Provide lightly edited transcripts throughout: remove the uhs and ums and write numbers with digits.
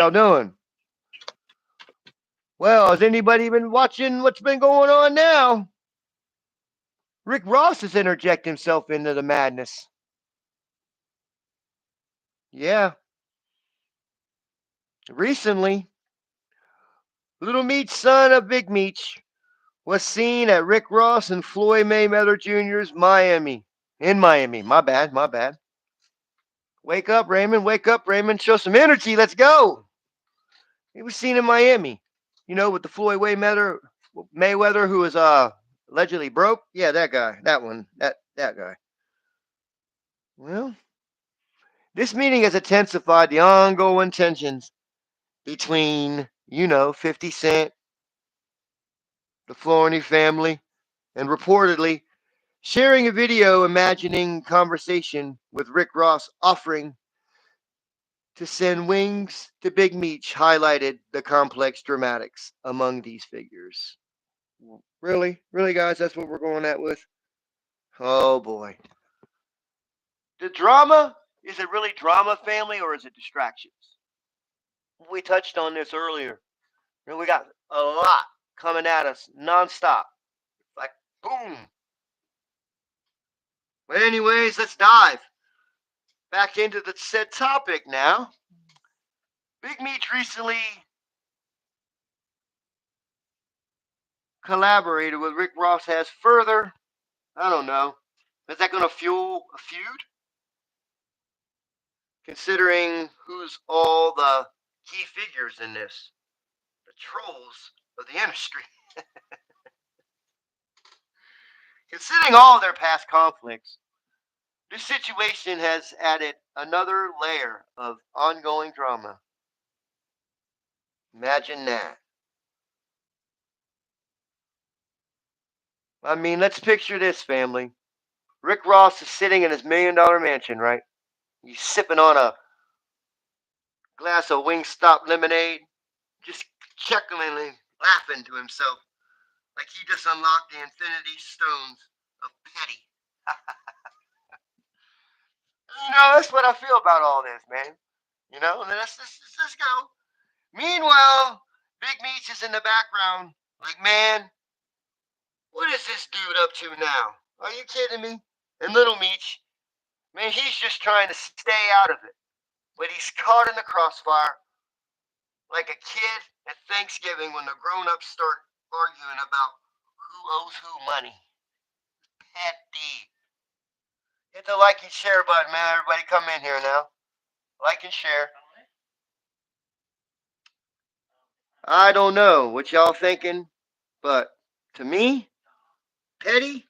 Y'all doing? Well, has anybody been watching what's been going on now? Rick Ross has interjected himself into the madness. Yeah, recently, Little Meech, son of Big Meech, was seen at Rick Ross and Floyd Mayweather Jr.'s Miami. In Miami. My bad, my bad. Wake up, Raymond. Wake up, Raymond. Show some energy. Let's go. He was seen in Miami. You know, with the Floyd Mayweather, who was allegedly broke. Yeah, that guy. That one. That guy. Well, this meeting has intensified the ongoing tensions between, 50 Cent, the Florney family, and reportedly sharing a video imagining conversation with Rick Ross offering to send wings to Big Meech highlighted the complex dramatics among these figures. Really? Really, guys? That's what we're going at with? Oh, boy. The drama? Is it really drama, family, or is it distractions? We touched on this earlier. We got a lot coming at us nonstop. Like, boom. But, anyways, let's dive back into the said topic now. Big Meech recently collaborated with Rick Ross has further, I don't know, is that going to fuel a feud? Considering who's all the key figures in this, the trolls of the industry. Considering all their past conflicts, this situation has added another layer of ongoing drama. Imagine that. I mean, let's picture this, family. Rick Ross is sitting in his $1 million mansion, right? He's sipping on a glass of Wingstop lemonade, just chuckling and laughing to himself like he just unlocked the infinity stones of petty. That's what I feel about all this, man. Let's go. Meanwhile, Big Meech is in the background, like, man, what is this dude up to now? Are you kidding me? And Little Meech, man, he's just trying to stay out of it. But he's caught in the crossfire like a kid at Thanksgiving when the grown-ups start arguing about who owes who money. Petty. Hit the like and share button, man. Everybody come in here now. Like and share. I don't know what y'all thinking, but to me, petty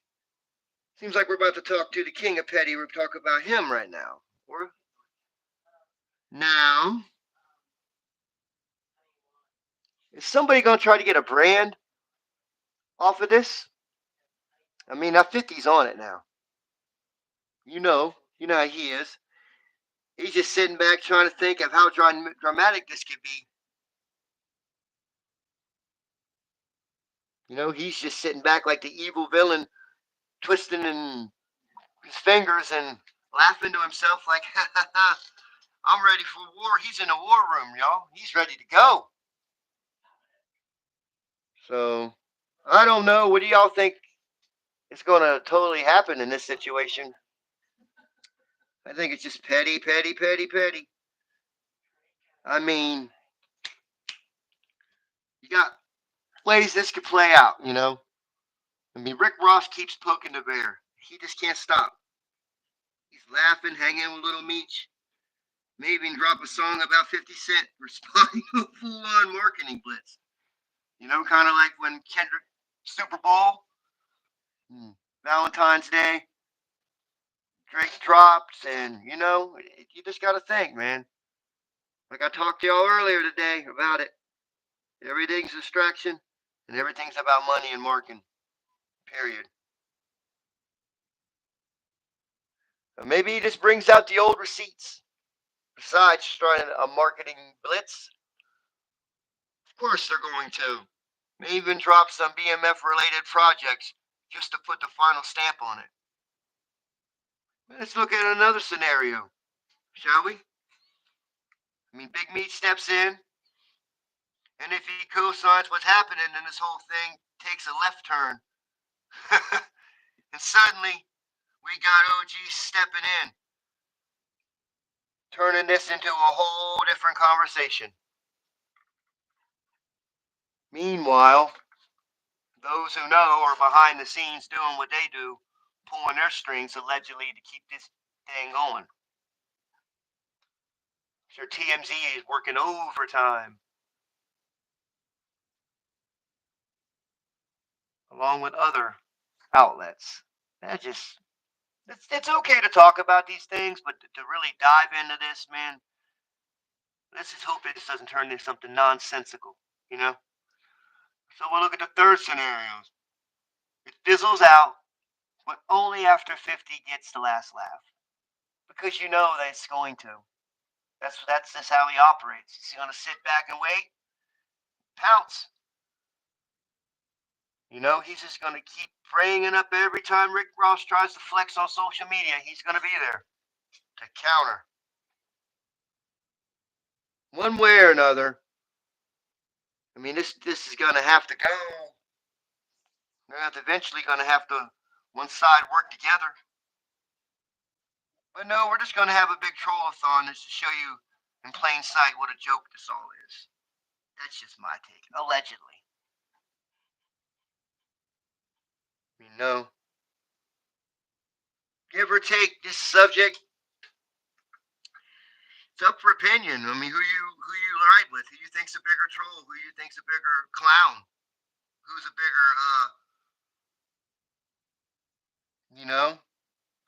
seems like we're about to talk to the king of petty. We're talking about him right now. Now, is somebody gonna try to get a brand off of this? I mean, now 50's on it now. You know how he is. He's just sitting back trying to think of how dramatic this could be. He's just sitting back like the evil villain, twisting in his fingers and laughing to himself like, ha ha ha, I'm ready for war. He's in the war room, y'all. He's ready to go. So, I don't know. What do y'all think is going to totally happen in this situation? I think it's just petty, petty, petty, petty. I mean, you got ways this could play out. I mean, Rick Ross keeps poking the bear. He just can't stop. He's laughing, hanging with Little Meech. Maybe even drop a song about 50 Cent responding to a full-on marketing blitz. Kind of like when Kendrick Super Bowl, Valentine's Day, Drake drops, and you just got to think, man. Like I talked to y'all earlier today about it. Everything's a distraction, and everything's about money and marketing. Period. Or maybe he just brings out the old receipts. Besides trying a marketing blitz, of course they're going to. May even drop some BMF related projects just to put the final stamp on it. Let's look at another scenario, shall we? I mean, Big Meat steps in, and if he co-signs what's happening, then this whole thing takes a left turn. And suddenly, we got OG stepping in, turning this into a whole different conversation. Meanwhile, those who know are behind the scenes doing what they do, pulling their strings allegedly to keep this thing going. Sure, TMZ is working overtime, along with other outlets. That just it's okay to talk about these things, but to really dive into this, man, let's just hope this doesn't turn into something nonsensical, you know? So we'll look at the third scenario. It fizzles out, but only after 50 gets the last laugh. Because you know that it's going to. That's just how he operates. He's gonna sit back and wait, pounce. You know, he's just gonna keep bringing up every time Rick Ross tries to flex on social media. He's gonna be there to counter. One way or another. I mean, this is gonna have to go. They're eventually gonna have to one side work together. But no, we're just gonna have a big troll-a-thon just to show you in plain sight what a joke this all is. That's just my take. Allegedly. I mean, no. Give or take this subject, it's up for opinion. I mean, who you ride with, who you think's a bigger troll, who you think's a bigger clown, who's a bigger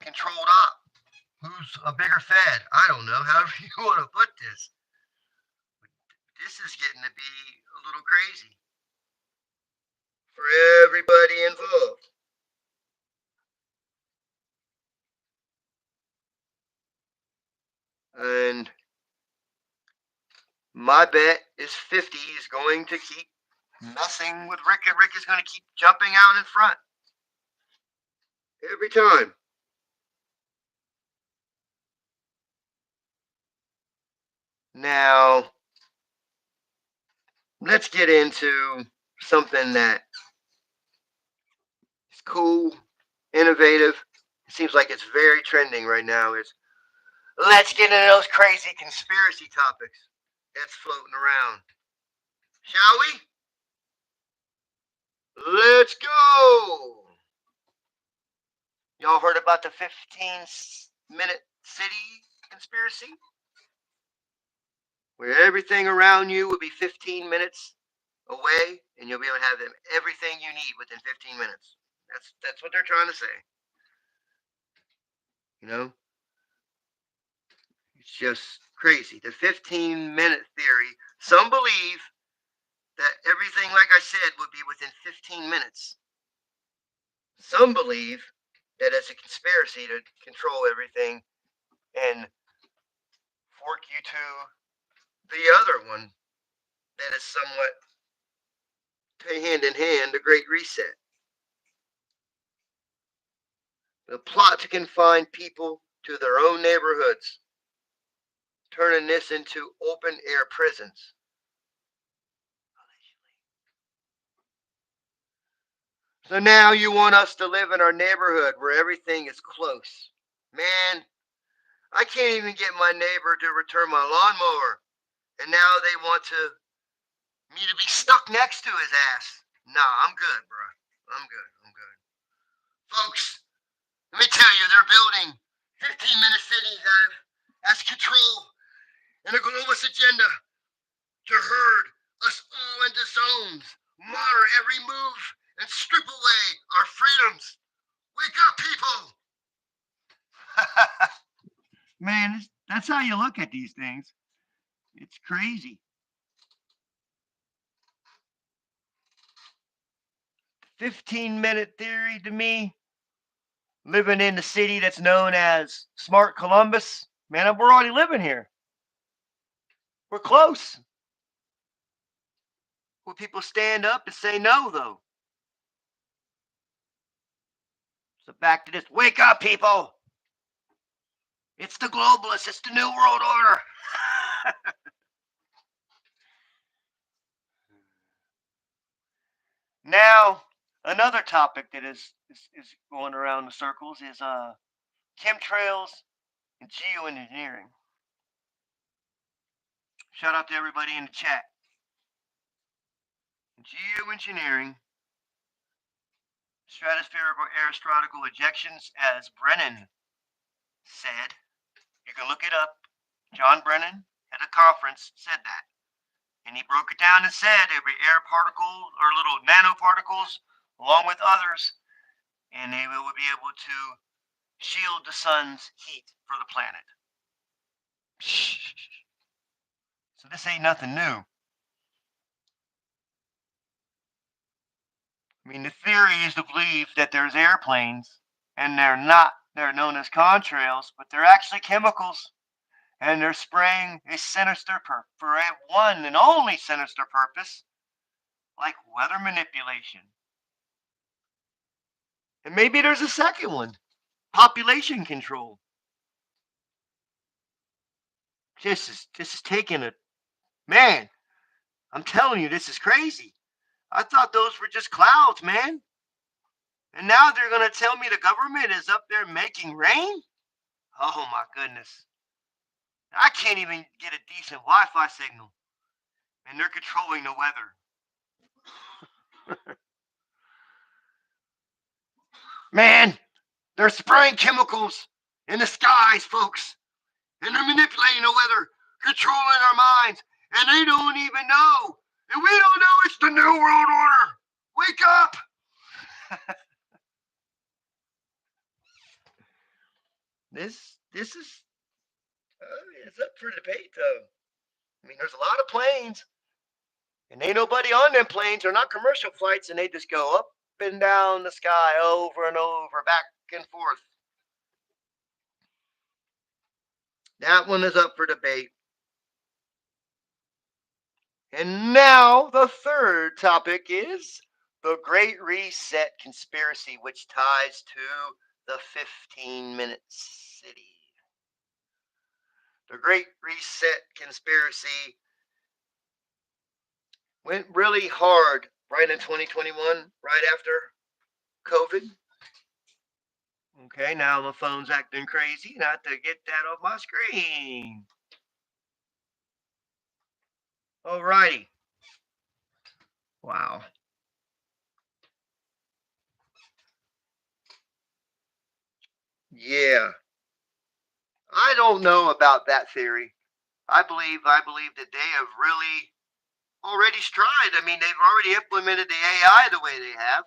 controlled op, who's a bigger fed. I don't know, however you want to put this. But this is getting to be a little crazy for everybody involved. And my bet is 50 is going to keep messing with Rick, and Rick is going to keep jumping out in front every time. Now, let's get into something that is cool, innovative. It seems like it's very trending right now. Is let's get into those crazy conspiracy topics that's floating around. Shall we? Let's go. Y'all heard about the 15-minute city conspiracy? Where everything around you will be 15 minutes away and you'll be able to have them everything you need within 15 minutes. That's what they're trying to say. You know? It's just crazy. The 15-minute theory, some believe that everything, like I said, would be within 15 minutes. Some believe that it's a conspiracy to control everything and fork you to the other one that is somewhat hand in hand, the Great Reset. The plot to confine people to their own neighborhoods, turning this into open air prisons. So now you want us to live in our neighborhood where everything is close. Man, I can't even get my neighbor to return my lawnmower. And now they want me to be stuck next to his ass. Nah, I'm good, bro. I'm good. Folks, let me tell you, they're building 15-minute cities as control and a globalist agenda to herd us all into zones, monitor every move, and strip away our freedoms. Wake up, people! Man, that's how you look at these things. It's crazy. 15-minute theory to me, living in the city that's known as Smart Columbus, man, we're already living here. We're close. Will people stand up and say no, though? So back to this. Wake up, people! It's the globalists. It's the New World Order. Now, another topic that is going around the circles is chemtrails and geoengineering. Shout out to everybody in the chat. Geoengineering, stratospheric or aerostratical ejections, as Brennan said. You can look it up. John Brennan at a conference said that. And he broke it down and said every air particle or little nanoparticles, along with others, and they will be able to shield the sun's heat for the planet. So this ain't nothing new. I mean, the theory is to believe that there's airplanes, and they're known as contrails, but they're actually chemicals, and they're spraying a sinister for a one and only sinister purpose, like weather manipulation. And maybe there's a second one, population control. This is taking a man. I'm telling you, this is crazy. I thought those were just clouds, man. And now they're gonna tell me the government is up there making rain? Oh my goodness. I can't even get a decent Wi-Fi signal. And they're controlling the weather. Man, they're spraying chemicals in the skies, folks. And they're manipulating the weather, controlling our minds. And they don't even know. And we don't know it's the New World Order. Wake up! This is it's up for debate, though. I mean, there's a lot of planes, and ain't nobody on them planes. They're not commercial flights, and they just go up and down the sky over and over, back and forth. That one is up for debate. And now the third topic is the Great Reset conspiracy, which ties to the 15-minute city. The Great Reset conspiracy went really hard right in 2021, right after COVID. Okay, now the phone's acting crazy. Not to get that off my screen. Alrighty. Wow. Yeah. I don't know about that theory. I believe that they have really already tried. I mean, they've already implemented the AI the way they have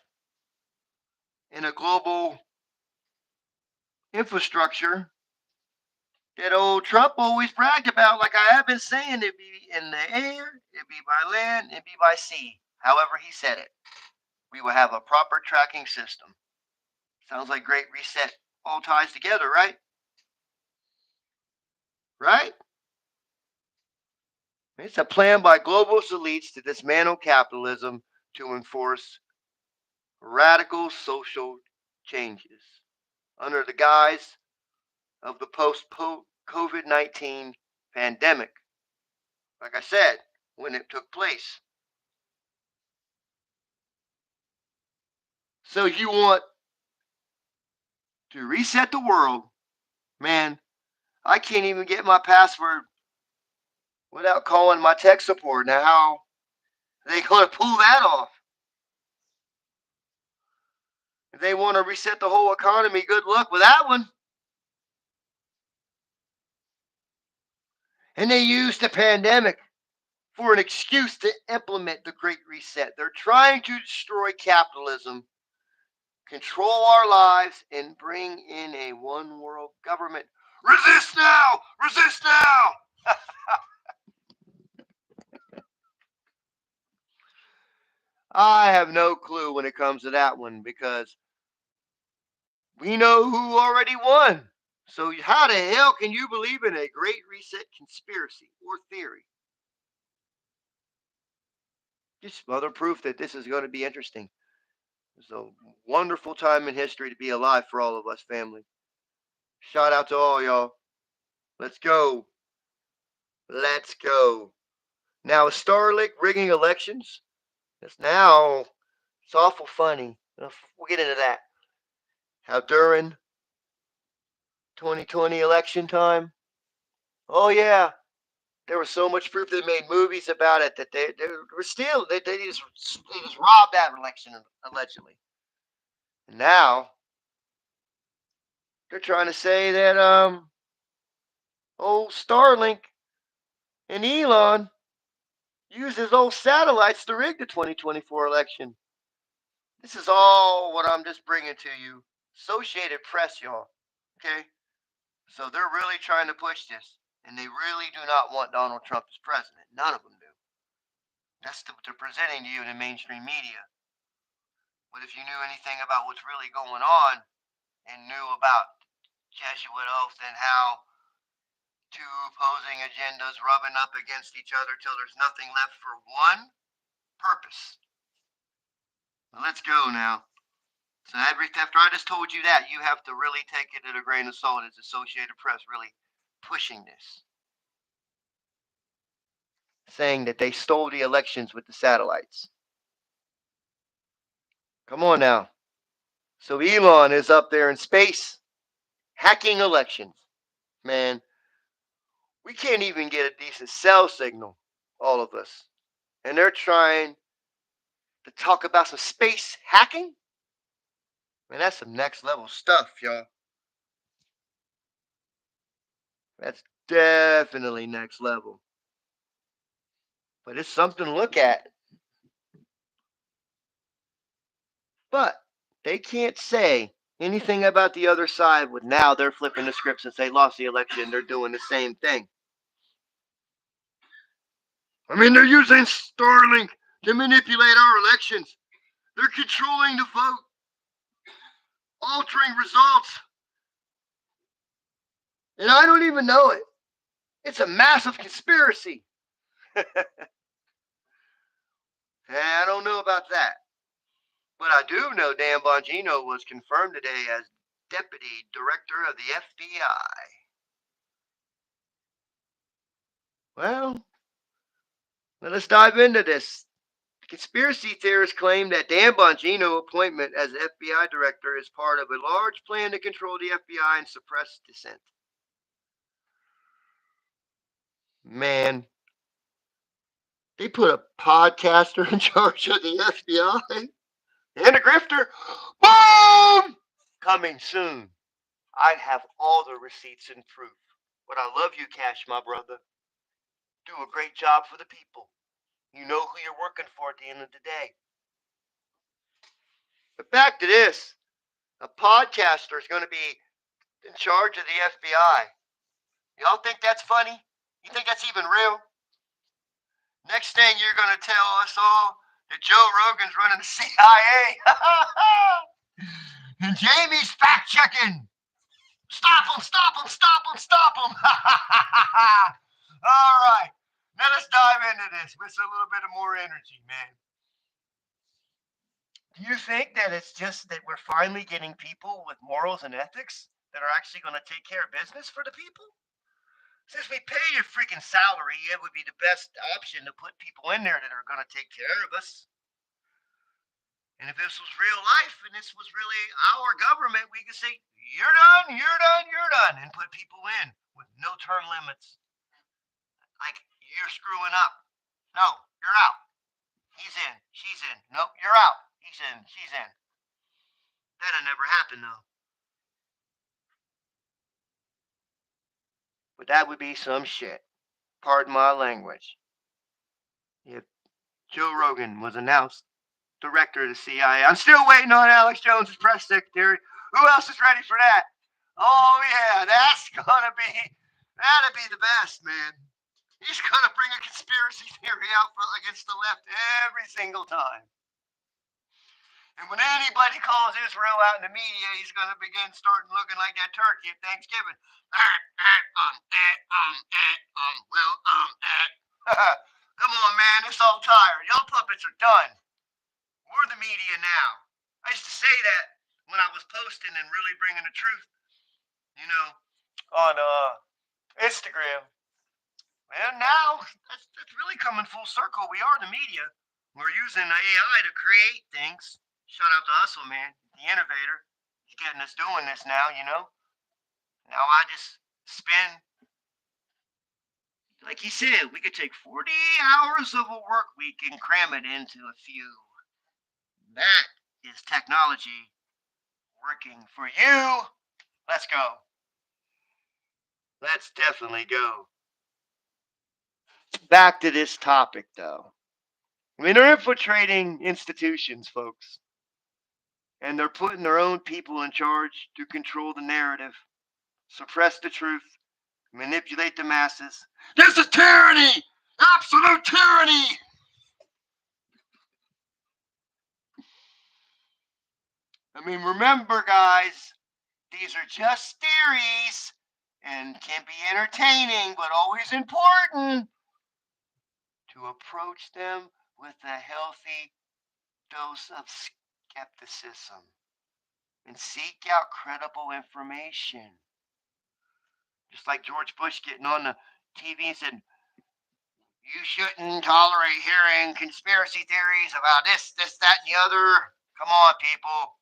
in a global infrastructure that old Trump always bragged about. Like I have been saying, it'd be in the air, it'd be by land, it'd be by sea. However he said it. We will have a proper tracking system. Sounds like Great Reset all ties together, right? Right? It's a plan by globalist elites to dismantle capitalism to enforce radical social changes under the guise of the post COVID-19 pandemic. Like I said, when it took place. So you want to reset the world, man. I can't even get my password without calling my tech support. Now, how are they going to pull that off? If they want to reset the whole economy, good luck with that one. And they use the pandemic for an excuse to implement the Great Reset. They're trying to destroy capitalism, control our lives, and bring in a one world government. Resist now! Resist now! I have no clue when it comes to that one because we know who already won. So how the hell can you believe in a Great Reset conspiracy or theory? Just other proof that this is going to be interesting. It's a wonderful time in history to be alive for all of us, family. Shout out to all y'all. Let's go. Let's go. Now, Starlink rigging elections. It's now It's awful funny. We'll get into that. How during 2020 election time, oh yeah, there was so much proof they made movies about it that they were still they just robbed that election allegedly. And now they're trying to say that old Starlink and Elon used his old satellites to rig the 2024 election. This is all what I'm just bringing to you. Associated Press, y'all. Okay? So they're really trying to push this. And they really do not want Donald Trump as president. None of them do. That's what they're presenting to you in the mainstream media. But if you knew anything about what's really going on and knew about Jesuit oath and how two opposing agendas rubbing up against each other till there's nothing left for one purpose. Let's go now. So after I just told you that, you have to really take it at a grain of salt. It's Associated Press really pushing this, saying that they stole the elections with the satellites. Come on now. So Elon is up there in space hacking elections. Man, we can't even get a decent cell signal, all of us. And they're trying to talk about some space hacking? Man, that's some next level stuff, y'all. That's definitely next level. But it's something to look at. But they can't say anything about the other side with now they're flipping the scripts and say lost the election. They're doing the same thing. I mean, they're using Starlink to manipulate our elections. They're controlling the vote, altering results. And I don't even know it. It's a massive conspiracy. I don't know about that. But I do know Dan Bongino was confirmed today as Deputy Director of the FBI. Well, let's dive into this. Conspiracy theorists claim that Dan Bongino's appointment as FBI director is part of a large plan to control the FBI and suppress dissent. Man, they put a podcaster in charge of the FBI and a grifter. Boom! Coming soon. I have all the receipts and proof. But I love you, Cash, my brother. Do a great job for the people. You know who you're working for at the end of the day. But back to this. A podcaster is going to be in charge of the FBI. Y'all think that's funny? You think that's even real? Next thing you're going to tell us all that Joe Rogan's running the CIA. And Jamie's fact checking. Stop him, stop him, stop him, stop him. All right. Now let's dive into this with a little bit of more energy, man. Do you think that it's just that we're finally getting people with morals and ethics that are actually going to take care of business for the people? Since we pay your freaking salary, it would be the best option to put people in there that are going to take care of us. And if this was real life and this was really our government, we could say, you're done, you're done, you're done, and put people in with no term limits. Like, you're screwing up. No, you're out. He's in, she's in. Nope, you're out. He's in, she's in. That'll never happen, though. But that would be some shit. Pardon my language. If Joe Rogan was announced director of the CIA, I'm still waiting on Alex Jones' press secretary. Who else is ready for that? Oh yeah, that'll be the best, man. He's gonna bring a conspiracy theory out against the left every single time. And when anybody calls Israel out in the media, he's going to begin starting looking like that turkey at Thanksgiving. Come on, man, it's all tired. Y'all puppets are done. We're the media now. I used to say that when I was posting and really bringing the truth, on Instagram. And now that's really coming full circle. We are the media. We're using the AI to create things. Shout out to Hustle, man, the innovator. He's getting us doing this now, you know? Now I just spend, like he said, we could take 40 hours of a work week and cram it into a few. That is technology working for you. Let's go. Let's definitely go. Back to this topic, though. I mean, they're infiltrating institutions, folks, and they're putting their own people in charge to control the narrative, suppress the truth, manipulate the masses. This is tyranny! Absolute tyranny! I mean, remember, guys, these are just theories and can be entertaining, but always important to approach them with a healthy dose of skepticism and seek out credible information. Just like George Bush getting on the TV and said, you shouldn't tolerate hearing conspiracy theories about this, that, and the other. Come on, people.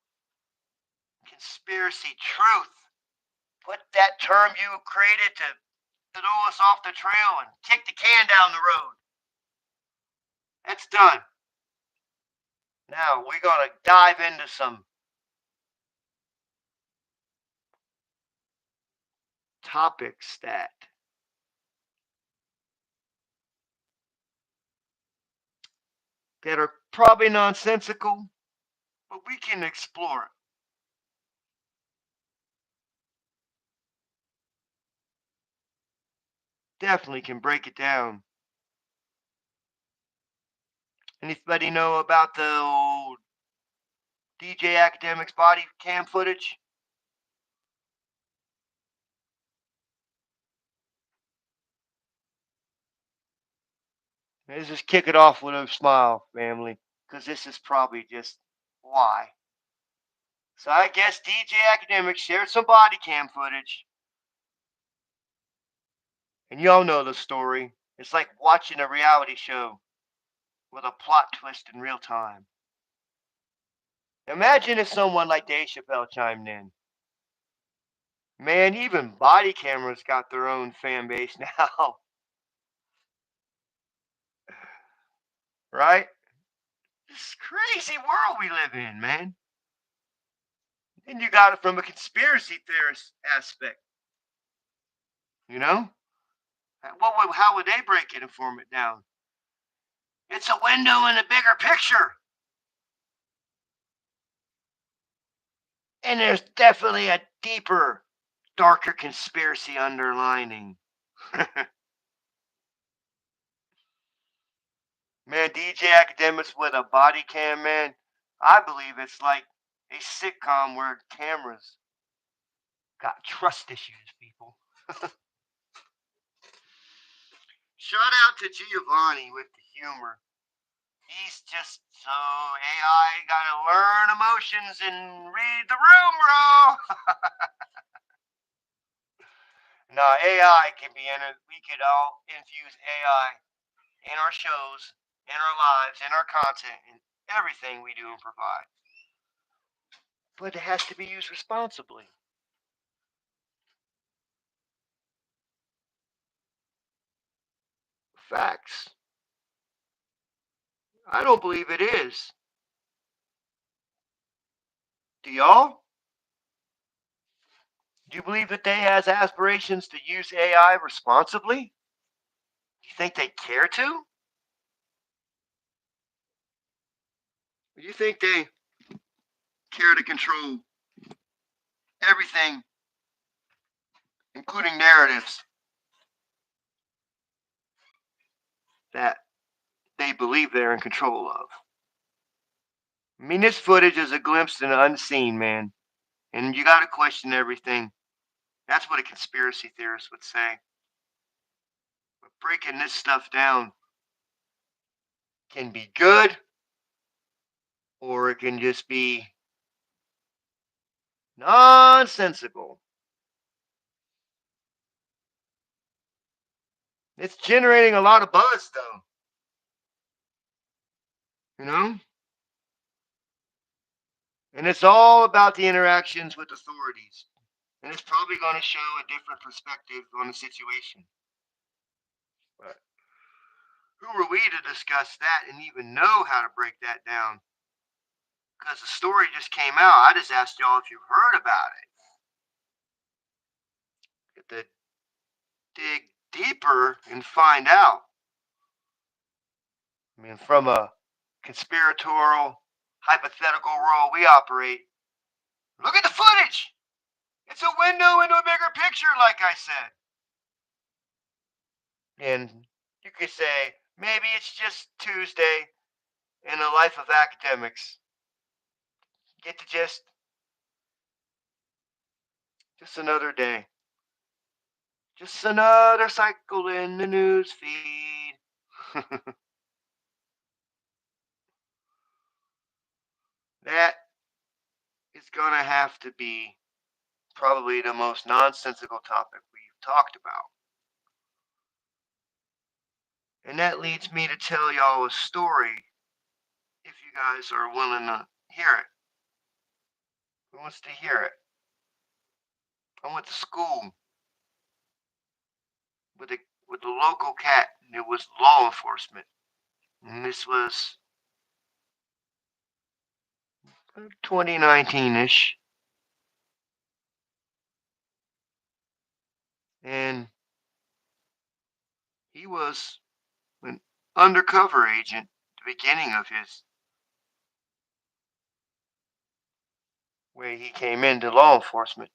Conspiracy, truth. Put that term you created to throw us off the trail and kick the can down the road. That's done. Now we're going to dive into some topics that are probably nonsensical, but we can explore it. Definitely can break it down. Anybody know about the old DJ Academics body cam footage? Let's just kick it off with a smile, family, because this is probably just why. So I guess DJ Academics shared some body cam footage, and y'all know the story. It's like watching a reality show with a plot twist in real time. Imagine if someone like Dave Chappelle chimed in. Man, even body cameras got their own fan base now, right? This crazy world we live in, man. Then you got it from a conspiracy theorist aspect, you know? How would they break it and form it down? It's a window in a bigger picture. And there's definitely a deeper, darker conspiracy underlining. Man, DJ Academics with a body cam, man. I believe it's like a sitcom where cameras got trust issues, people. Shout out to Giovanni with the humor. He's just so AI gotta learn emotions and read the room, bro. No, AI can be in it. We could all infuse AI in our shows, in our lives, in our content, in everything we do and provide. But it has to be used responsibly. Facts. I don't believe it is. Do y'all? Do you believe that they has aspirations to use AI responsibly? Do you think they care to? Do you think they care to control everything, including narratives that they believe they're in control of? I mean, this footage is a glimpse into the unseen, man. And you got to question everything. That's what a conspiracy theorist would say. But breaking this stuff down can be good or it can just be nonsensical. It's generating a lot of buzz, though. you know? And it's all about the interactions with authorities. And it's probably going to show a different perspective on the situation. But who are we to discuss that and even know how to break that down? Because the story just came out. I just asked y'all if you've heard about it. Get to dig deeper and find out. I mean, from a conspiratorial, hypothetical world we operate, look at the footage. It's a window into a bigger picture, like I said. And you could say, maybe it's just Tuesday in the life of academics. Get the gist? Just another day. Just another cycle in the news feed. That is going to have to be probably the most nonsensical topic we've talked about. And that leads me to tell y'all a story if you guys are willing to hear it. Who wants to hear it? I went to school with a local cat. It was law enforcement. And this was 2019-ish. And he was an undercover agent at the beginning of his way he came into law enforcement.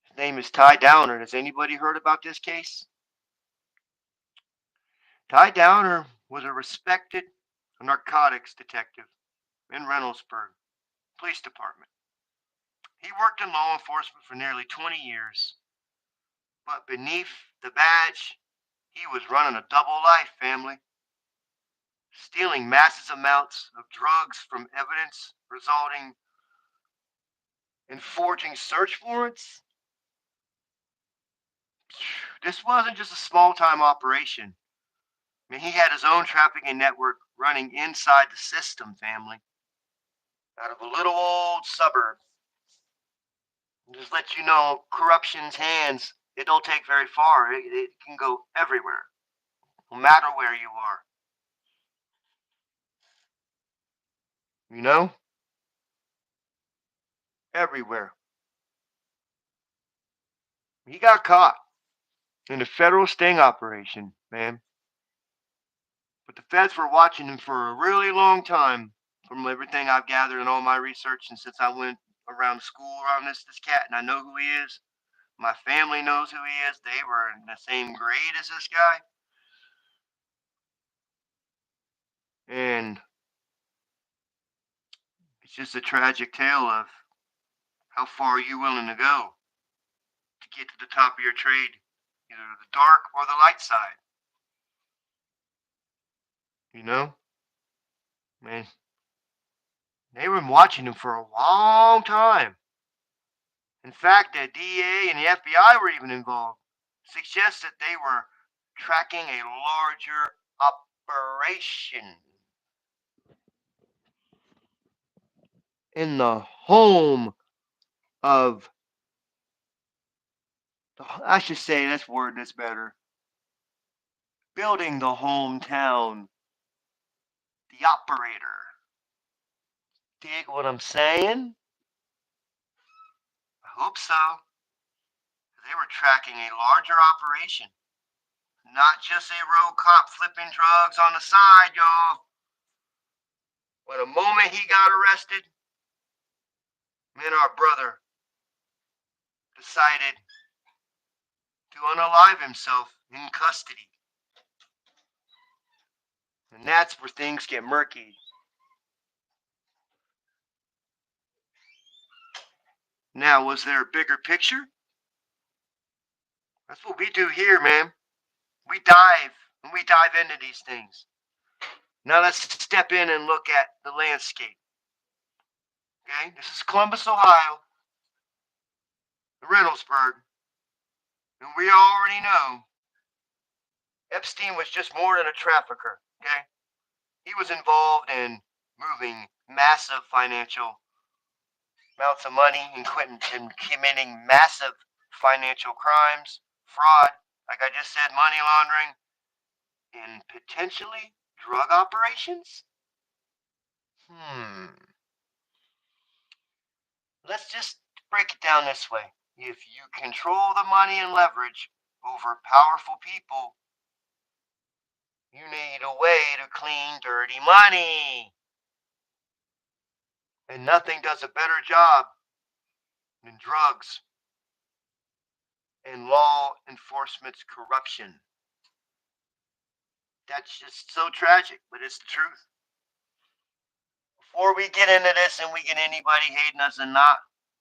His name is Ty Downer. Has anybody heard about this case? Ty Downer was a respected narcotics detective in Reynoldsburg Police Department. He worked in law enforcement for nearly 20 years, but beneath the badge, he was running a double life, family. Stealing massive amounts of drugs from evidence, resulting in forging search warrants. This wasn't just a small time operation. I mean, he had his own trafficking network running inside the system, family, out of a little old suburb. Just let you know, corruption's hands, it don't take very far. It can go everywhere, no matter where you are. You know? Everywhere. He got caught in a federal sting operation, man. But the feds were watching him for a really long time, from everything I've gathered in all my research, and since I went around school around this cat, and I know who he is. My family knows who he is. They were in the same grade as this guy. And it's just a tragic tale of how far are you willing to go to get to the top of your trade, either the dark or the light side. You know? Man, they were watching him for a long time. In fact, the DEA and the FBI were even involved. Suggests that they were tracking a larger operation in the home of, I should say, let's word this better, building the hometown, the operator. Dig what I'm saying? I hope so. They were tracking a larger operation, not just a road cop flipping drugs on the side, y'all. When the moment he got arrested, me and our brother decided to unalive himself in custody. And that's where things get murky. Now, was there a bigger picture? That's what we do here, man. We dive and we dive into these things. Now let's step in and look at the landscape. Okay, this is Columbus, Ohio, Reynoldsburg, and we already know Epstein was just more than a trafficker. Okay, He was involved in moving massive financial amounts of money and committing massive financial crimes, fraud, like I just said, money laundering, and potentially drug operations? Hmm. Let's just break it down this way. If you control the money and leverage over powerful people, you need a way to clean dirty money. And nothing does a better job than drugs and law enforcement's corruption. That's just so tragic, but it's the truth. Before we get into this and we get anybody hating us and not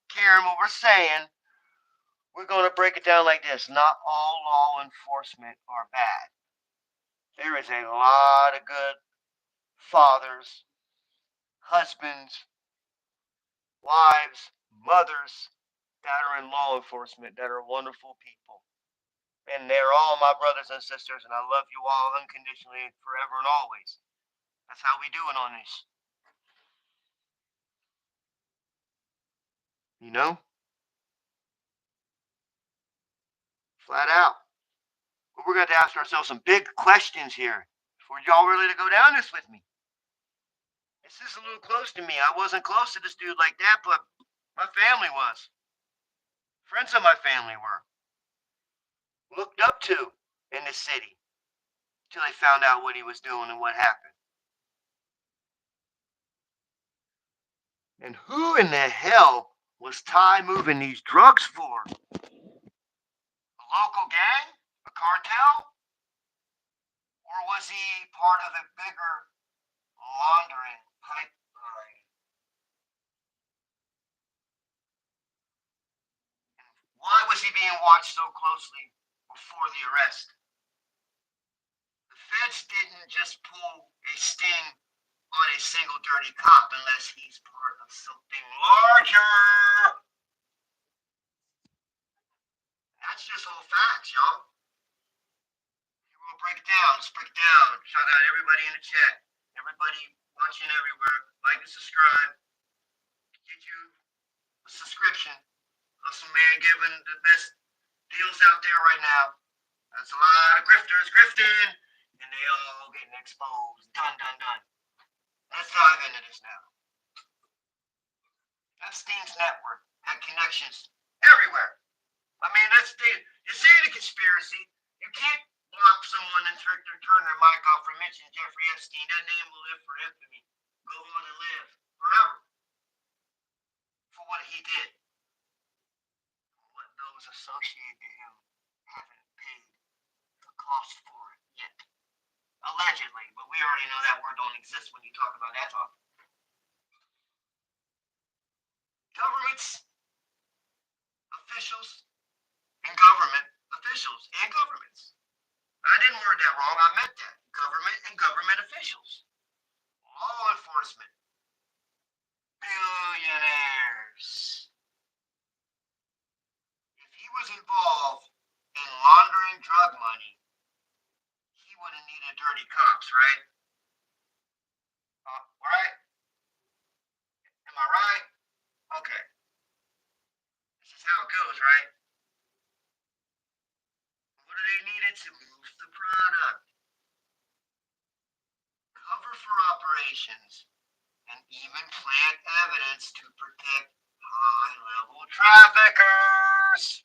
caring what we're saying, we're going to break it down like this. Not all law enforcement are bad. There is a lot of good fathers, husbands, wives, mothers that are in law enforcement that are wonderful people. And they're all my brothers and sisters, and I love you all unconditionally, forever and always. That's how we do it on this. You know? Flat out. But we're going to ask ourselves some big questions here. For y'all really to go down this with me. This is a little close to me. I wasn't close to this dude like that, but my family was. Friends of my family were. Looked up to in the city till they found out what he was doing and what happened. And who in the hell was Ty moving these drugs for? A local gang? A cartel? Or was he part of a bigger laundering pipeline? Why was he being watched so closely before the arrest? The feds didn't just pull a sting on a single dirty cop unless he's part of something larger. That's just whole facts, y'all. We'll break it down. Let's break it down. Shout out everybody in the chat. Everybody watching everywhere. Like and subscribe. Get you a subscription. Hustle Man giving the best deals out there right now. That's a lot of grifters grifting. And they all getting exposed. Done, done, done. Let's dive into this now. Epstein's network had connections everywhere. I mean, you say the conspiracy. You can't block someone and turn their mic off for mentioning Jeffrey Epstein. That name will live for infamy. Go on and live forever for what he did. What those associated to him haven't paid the cost for it yet. Allegedly, but we already know that word don't exist when you talk about that topic. Governments, officials, and government officials and governments. I didn't word that wrong. I meant that. Government and government officials. Law enforcement. Billionaires. If he was involved in laundering drug money, he wouldn't need dirty cops, right? Right? Am I right? Okay. This is how it goes, right? What do they need it to move the product? Cover for operations and even plant evidence to protect high-level traffickers.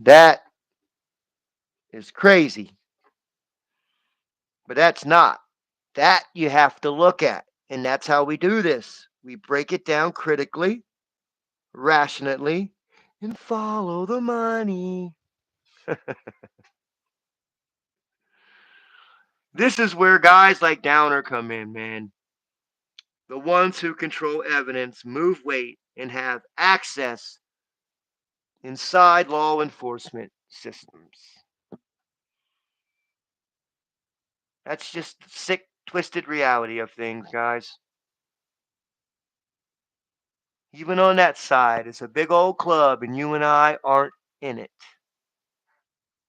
That is crazy. But that's not. That you have to look at. And that's how we do this. We break it down critically, rationally, and follow the money. This is where guys like Downer come in, man. The ones who control evidence, move weight, and have access inside law enforcement systems. That's just the sick, twisted reality of things, guys. Even on that side, it's a big old club, and you and I aren't in it.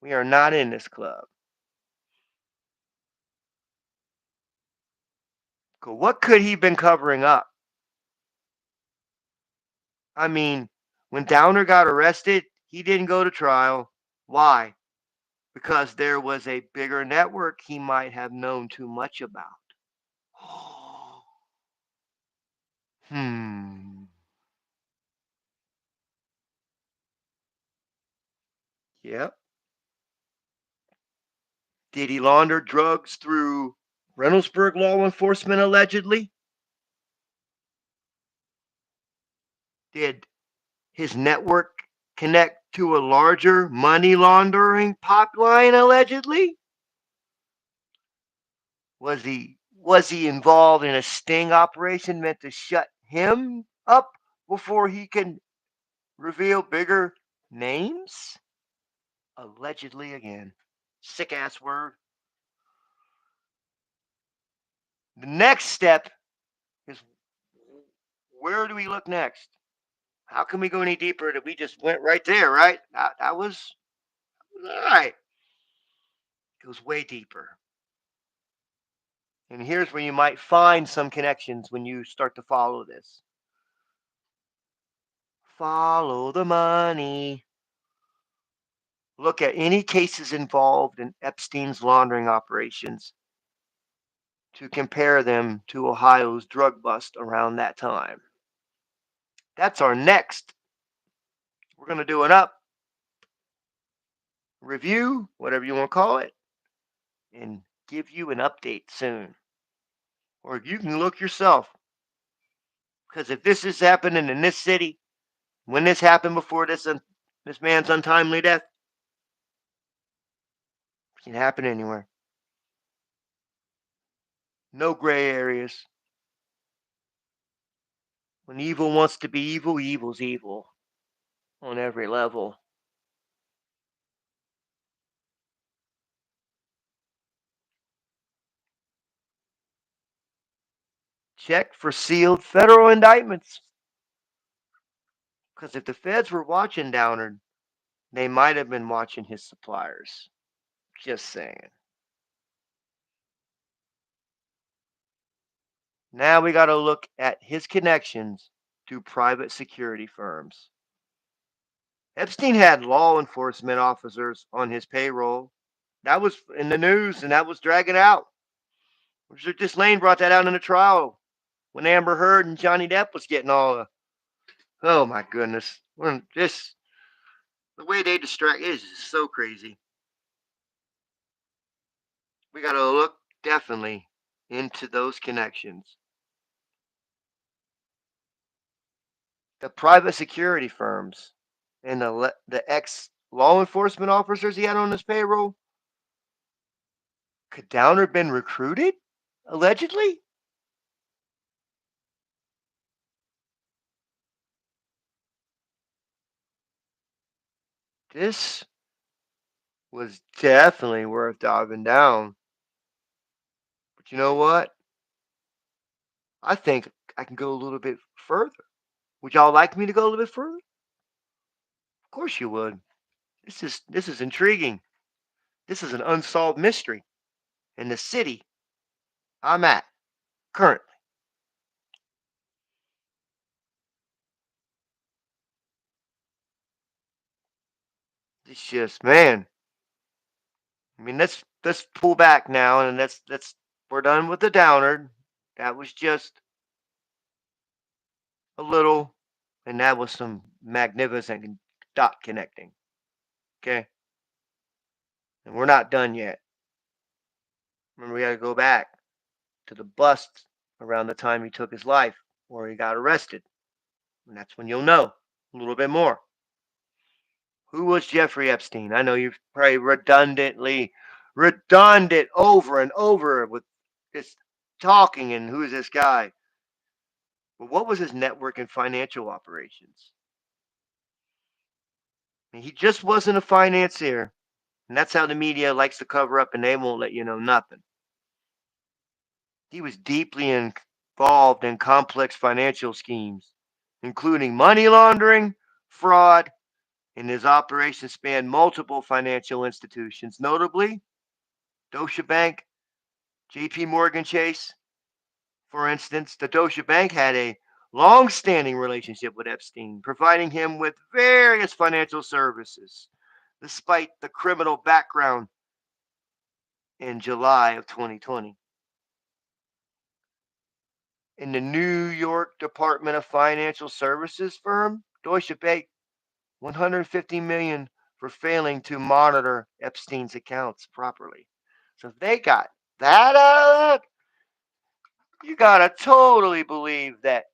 We are not in this club. What could he been covering up? I mean, when Downer got arrested, he didn't go to trial. Why? Because there was a bigger network he might have known too much about. Hmm. Yep. Did he launder drugs through Reynoldsburg law enforcement allegedly? Did his network connect to a larger money laundering pipeline allegedly? Was he involved in a sting operation meant to shut him up before he can reveal bigger names? Allegedly again. Sick ass word. The next step is, where do we look next? How can we go any deeper? That we just went right there, right? That was all right. It goes way deeper. And here's where you might find some connections when you start to follow this. Follow the money. Look at any cases involved in Epstein's laundering operations to compare them to Ohio's drug bust around that time. That's our next. We're going to do an up review, whatever you want to call it, and give you an update soon. Or you can look yourself. Because if this is happening in this city, when this happened before this man's untimely death, it can happen anywhere. No gray areas. When evil wants to be evil, evil's evil on every level. Check for sealed federal indictments. Because if the feds were watching Downard, they might have been watching his suppliers. Just saying. Now we got to look at his connections to private security firms. Epstein had law enforcement officers on his payroll. That was in the news and that was dragging out. Just Lane brought that out in the trial when Amber Heard and Johnny Depp was getting all the. Oh my goodness. Just the way they distract is just so crazy. We got to look definitely into those connections. The private security firms and the ex law enforcement officers he had on his payroll. Could Downer been recruited? Allegedly? This was definitely worth diving down. But you know what? I think I can go a little bit further. Would y'all like me to go a little bit further? Of course you would. This is intriguing. This is an unsolved mystery in the city I'm at currently. It's just man. I mean, let's pull back now and let's we're done with the downer. That was just a little, and that was some magnificent dot connecting. Okay, and we're not done yet. Remember, we got to go back to the bust around the time he took his life, or he got arrested, and that's when you'll know a little bit more. Who was Jeffrey Epstein? I know you've probably redundant over and over with this talking and who is this guy? But what was his network and financial operations? I mean, he just wasn't a financier. And that's how the media likes to cover up and they won't let you know nothing. He was deeply involved in complex financial schemes, including money laundering, fraud, and his operations spanned multiple financial institutions, notably Deutsche Bank, JP Morgan Chase, For instance, the Deutsche Bank had a long standing relationship with Epstein, providing him with various financial services, despite the criminal background in July of 2020. In the New York Department of Financial Services firm, Deutsche Bank 150 million for failing to monitor Epstein's accounts properly. So if they got that out of that, you gotta totally believe that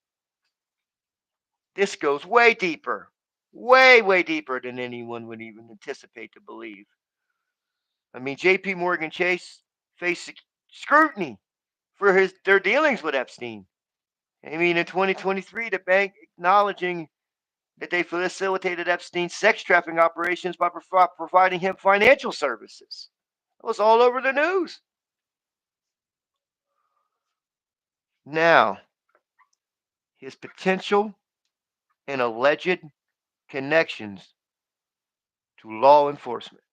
this goes way deeper, way deeper than anyone would even anticipate to believe. I mean, J.P. Morgan Chase faced scrutiny for their dealings with Epstein. I mean, in 2023, the bank acknowledging that they facilitated Epstein's sex trafficking operations by providing him financial services. It was all over the news. Now, his potential and alleged connections to law enforcement.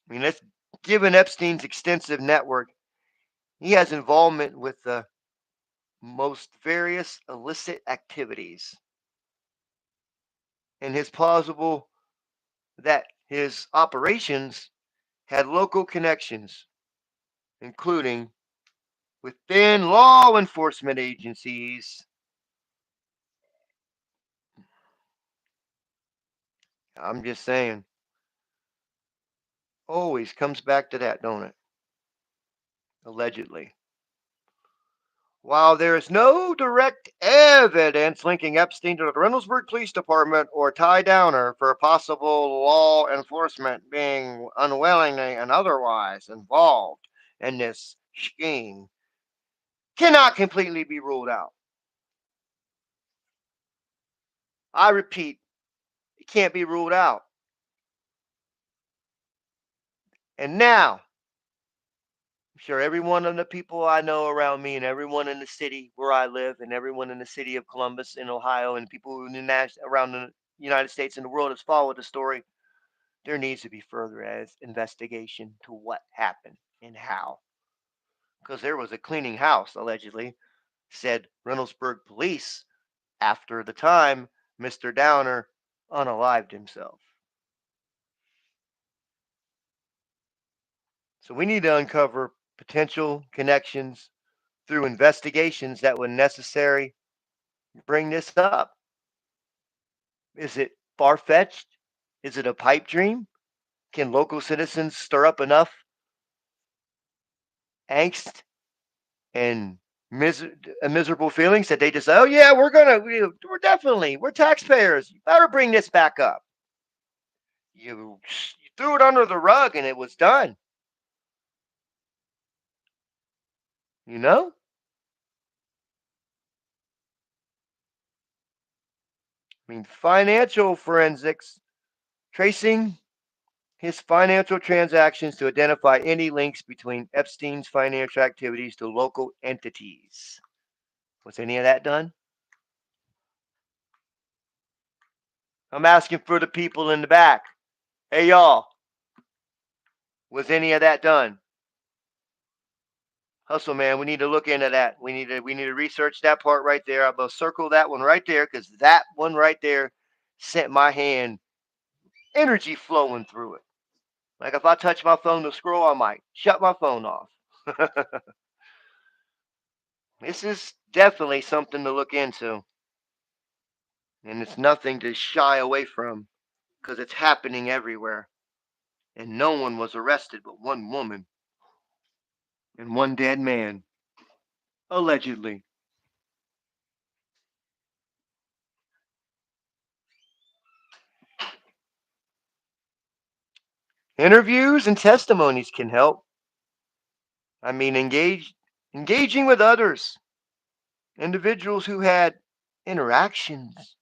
I mean, let's given Epstein's extensive network, he has involvement with the most various illicit activities, and it's plausible that his operations had local connections, including within law enforcement agencies. I'm just saying, always comes back to that, don't it? Allegedly. While there is no direct evidence linking Epstein to the Reynoldsburg Police Department or Ty Downer for possible law enforcement being unwillingly and otherwise involved in this scheme, cannot completely be ruled out. I repeat, it can't be ruled out. And now, I'm sure every one of the people I know around me and everyone in the city where I live and everyone in the city of Columbus in Ohio and people in around the United States and the world has followed the story. There needs to be further investigation to what happened and how. Because there was a cleaning house, allegedly, said Reynoldsburg police after the time Mr. Downer unalived himself. So we need to uncover potential connections through investigations that would necessary bring this up. Is it far fetched? Is it a pipe dream? Can local citizens stir up enough angst and miserable feelings that they just say, oh yeah, we're definitely, we're taxpayers. You better bring this back up. You threw it under the rug and it was done. You know? I mean, financial forensics, tracing his financial transactions to identify any links between Epstein's financial activities to local entities. Was any of that done? I'm asking for the people in the back. Hey, y'all, was any of that done? Hustle, man. We need to look into that. We need to research that part right there. I'm gonna circle that one right there because that one right there sent my hand energy flowing through it. Like if I touch my phone to scroll, I might shut my phone off. This is definitely something to look into, and it's nothing to shy away from because it's happening everywhere. And no one was arrested but one woman and one dead man, allegedly. Interviews and testimonies can help. I mean, engaging with others, individuals who had interactions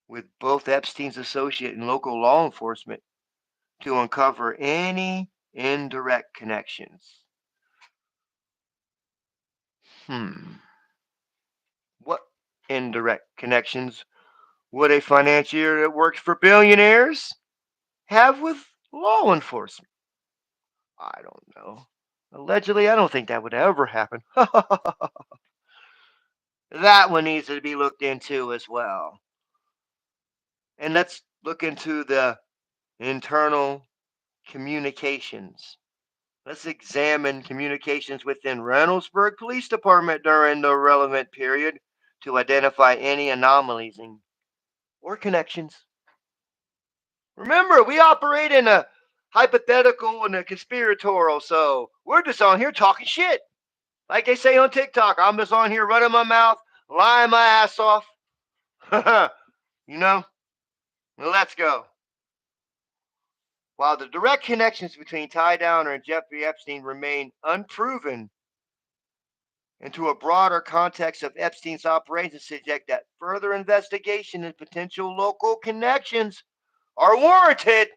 with both Epstein's associate and local law enforcement to uncover any indirect connections. Hmm. What indirect connections would a financier that works for billionaires have with law enforcement? I don't know. Allegedly, I don't think that would ever happen. That one needs to be looked into as well. And let's look into the internal communications. Let's examine communications within Reynoldsburg Police Department during the relevant period to identify any anomalies or connections. Remember, we operate in a hypothetical and a conspiratorial, so we're just on here talking shit. Like they say on TikTok, I'm just on here running my mouth, lying my ass off. You know? Let's go. While the direct connections between Ty Downer and Jeffrey Epstein remain unproven, into a broader context of Epstein's operations suggest that further investigation and potential local connections are warranted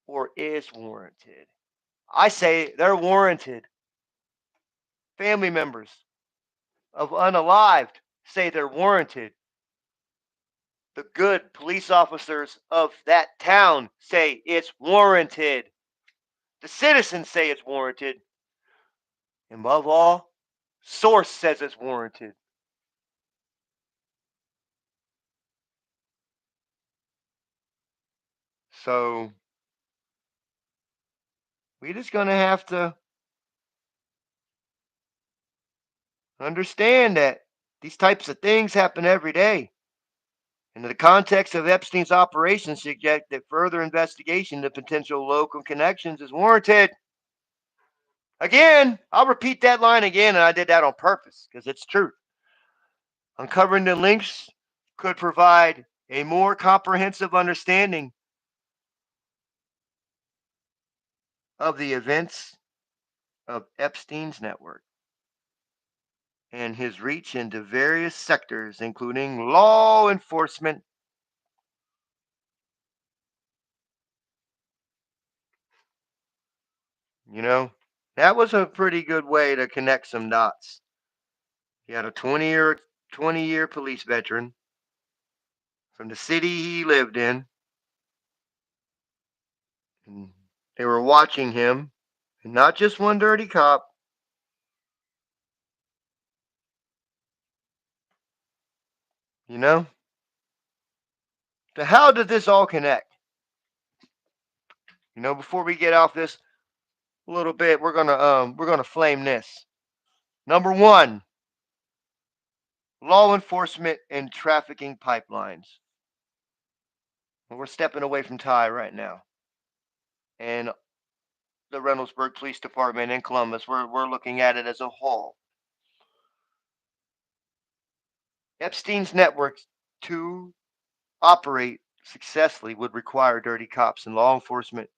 or is warranted. I say they're warranted. Family members of unalived say they're warranted. The good police officers of that town say it's warranted. The citizens say it's warranted. And above all, source says it's warranted. So we just gonna have to understand that these types of things happen every day. And the context of Epstein's operation suggests that further investigation of potential local connections is warranted. Again, I'll repeat that line again, and I did that on purpose because it's true. Uncovering the links could provide a more comprehensive understanding of the events of Epstein's network and his reach into various sectors, including law enforcement. You know, that was a pretty good way to connect some dots. He had a 20-year police veteran from the city he lived in, and they were watching him, and not just one dirty cop. You know, so how did this all connect? Before we get off this a little bit, we're gonna flame this. Number one, law enforcement and trafficking pipelines. We're stepping away from Ty right now, and the Reynoldsburg Police Department in Columbus. We're looking at it as a whole. Epstein's networks to operate successfully would require dirty cops and law enforcement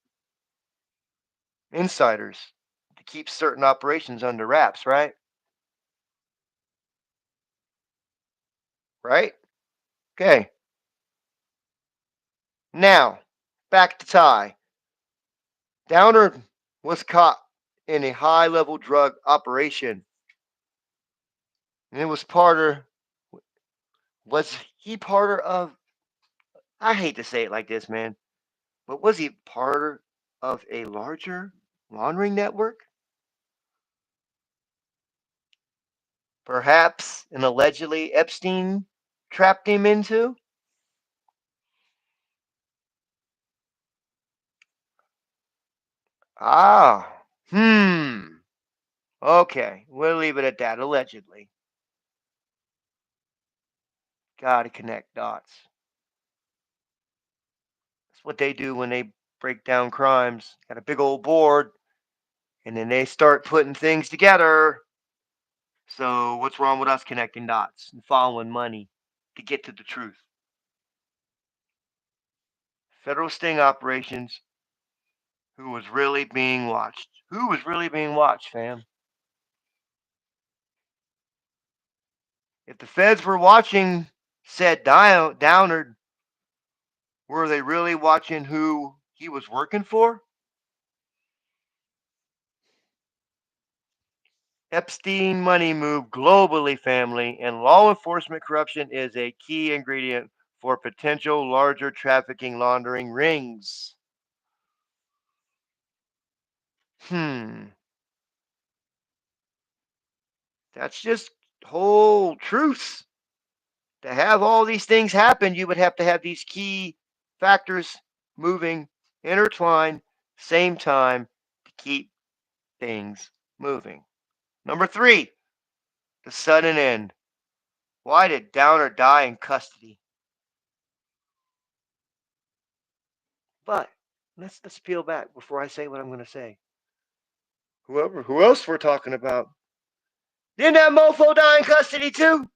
insiders to keep certain operations under wraps, right? Right? Okay. Now, back to Ty. Downer was caught in a high level drug operation. And it was he part of, I hate to say it like this, man, but was he part of a larger laundering network? Perhaps and allegedly Epstein trapped him into? Ah, okay, we'll leave it at that. Allegedly. Gotta connect dots. That's what they do when they break down crimes. Got a big old board, and then they start putting things together. So, what's wrong with us connecting dots and following money to get to the truth? Federal sting operations. Who was really being watched? Who was really being watched, fam? If the feds were watching said Downer, were they really watching who he was working for? Epstein money moved globally, family, and law enforcement corruption is a key ingredient for potential larger trafficking laundering rings. Hmm. That's just whole truths. To have all these things happen, you would have to have these key factors moving, intertwined, same time to keep things moving. Number three, the sudden end. Why did Downer die in custody? But let's peel back before I say what I'm going to say. Who else we're talking about? Didn't that mofo die in custody too?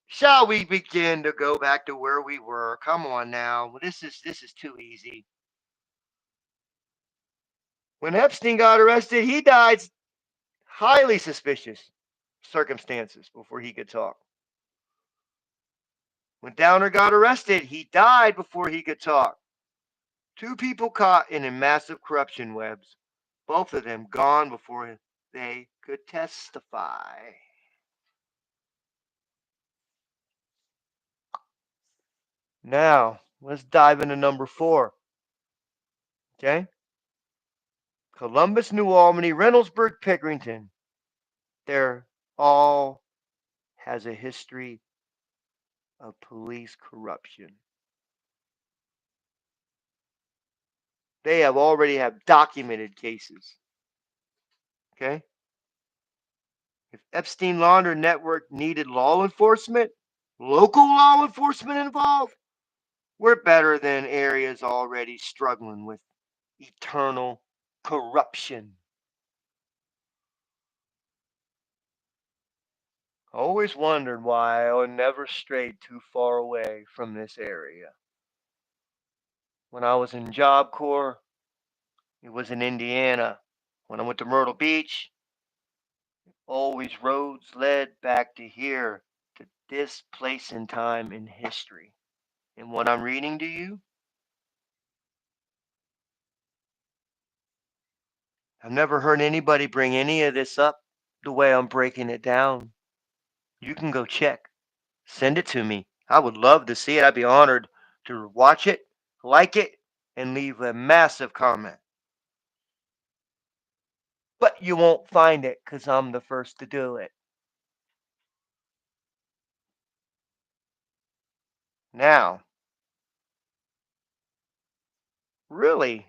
Shall we begin to go back to where we were? Come on now. This is too easy. When Epstein got arrested, he died highly suspicious circumstances before he could talk. When Downer got arrested, he died before he could talk. Two people caught in a massive corruption webs, both of them gone before they could testify. Now, let's dive into number four. Okay? Columbus, New Albany, Reynoldsburg, Pickerington. They're all has a history of police corruption. They have already have documented cases. Okay? If Epstein Launder Network needed law enforcement, local law enforcement involved, we're better than areas already struggling with eternal corruption. Always wondered why I never strayed too far away from this area. When I was in Job Corps, it was in Indiana. When I went to Myrtle Beach, always roads led back to here, to this place in time in history. And what I'm reading to you, I've never heard anybody bring any of this up the way I'm breaking it down. You can go check. Send it to me. I would love to see it. I'd be honored to watch it, like it, and leave a massive comment. But you won't find it because I'm the first to do it. Now, really,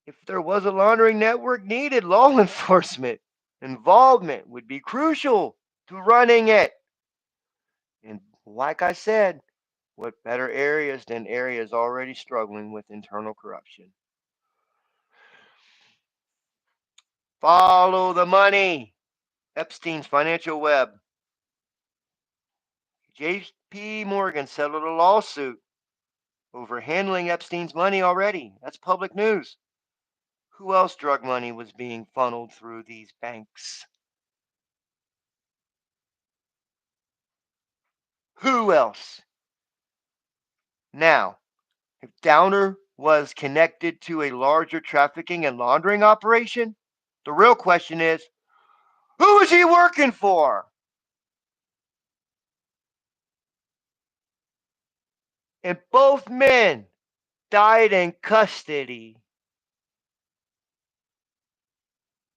if there was a laundering network needed, law enforcement involvement would be crucial to running it. And like I said, what better areas than areas already struggling with internal corruption? Follow the money. Epstein's financial web. JP Morgan settled a lawsuit over handling Epstein's money already. That's public news. Who else drug money was being funneled through these banks? Who else? Now, if Downer was connected to a larger trafficking and laundering operation, the real question is, who is he working for? And both men died in custody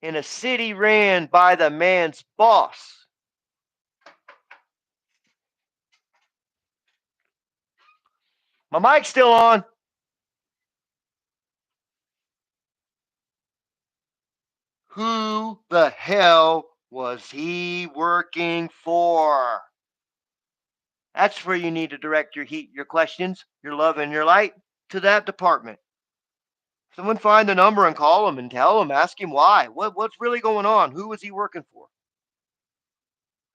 in a city ran by the man's boss. My mic's still on. Who the hell was he working for? That's where you need to direct your heat, your questions, your love, and your light to that department. Someone find the number and call him and tell him, ask him why. What's really going on? Who was he working for?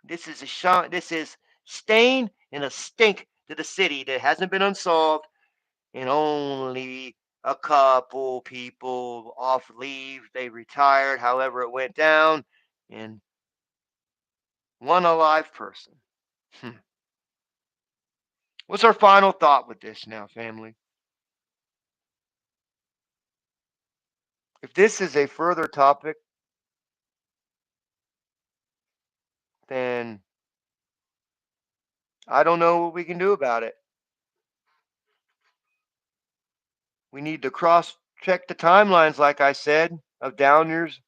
This is stain and a stink to the city that hasn't been unsolved, and only a couple people off leave. They retired, however it went down, and one alive person. Hmm. What's our final thought with this now, family? If this is a further topic, then I don't know what we can do about it. We need to cross check the timelines, like I said, of Downer's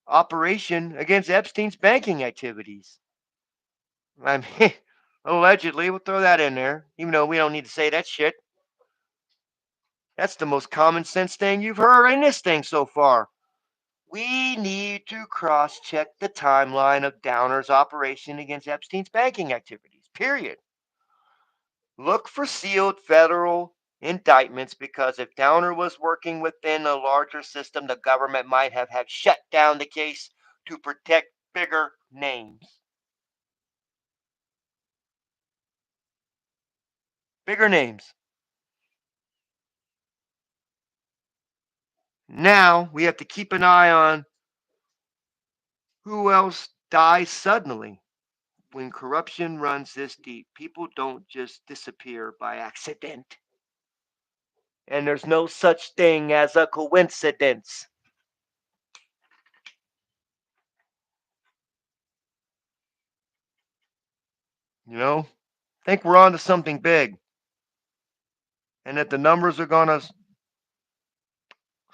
operation against Epstein's banking activities. I mean, allegedly, we'll throw that in there, even though we don't need to say that shit. That's the most common sense thing you've heard in this thing so far. We need to cross check the timeline of Downer's operation against Epstein's banking activities, period. Look for sealed federal indictments because if Downer was working within a larger system, the government might have had shut down the case to protect bigger names. Bigger names. Now we have to keep an eye on who else dies suddenly. When corruption runs this deep, people don't just disappear by accident. And there's no such thing as a coincidence. You know, I think we're on to something big and that the numbers are going to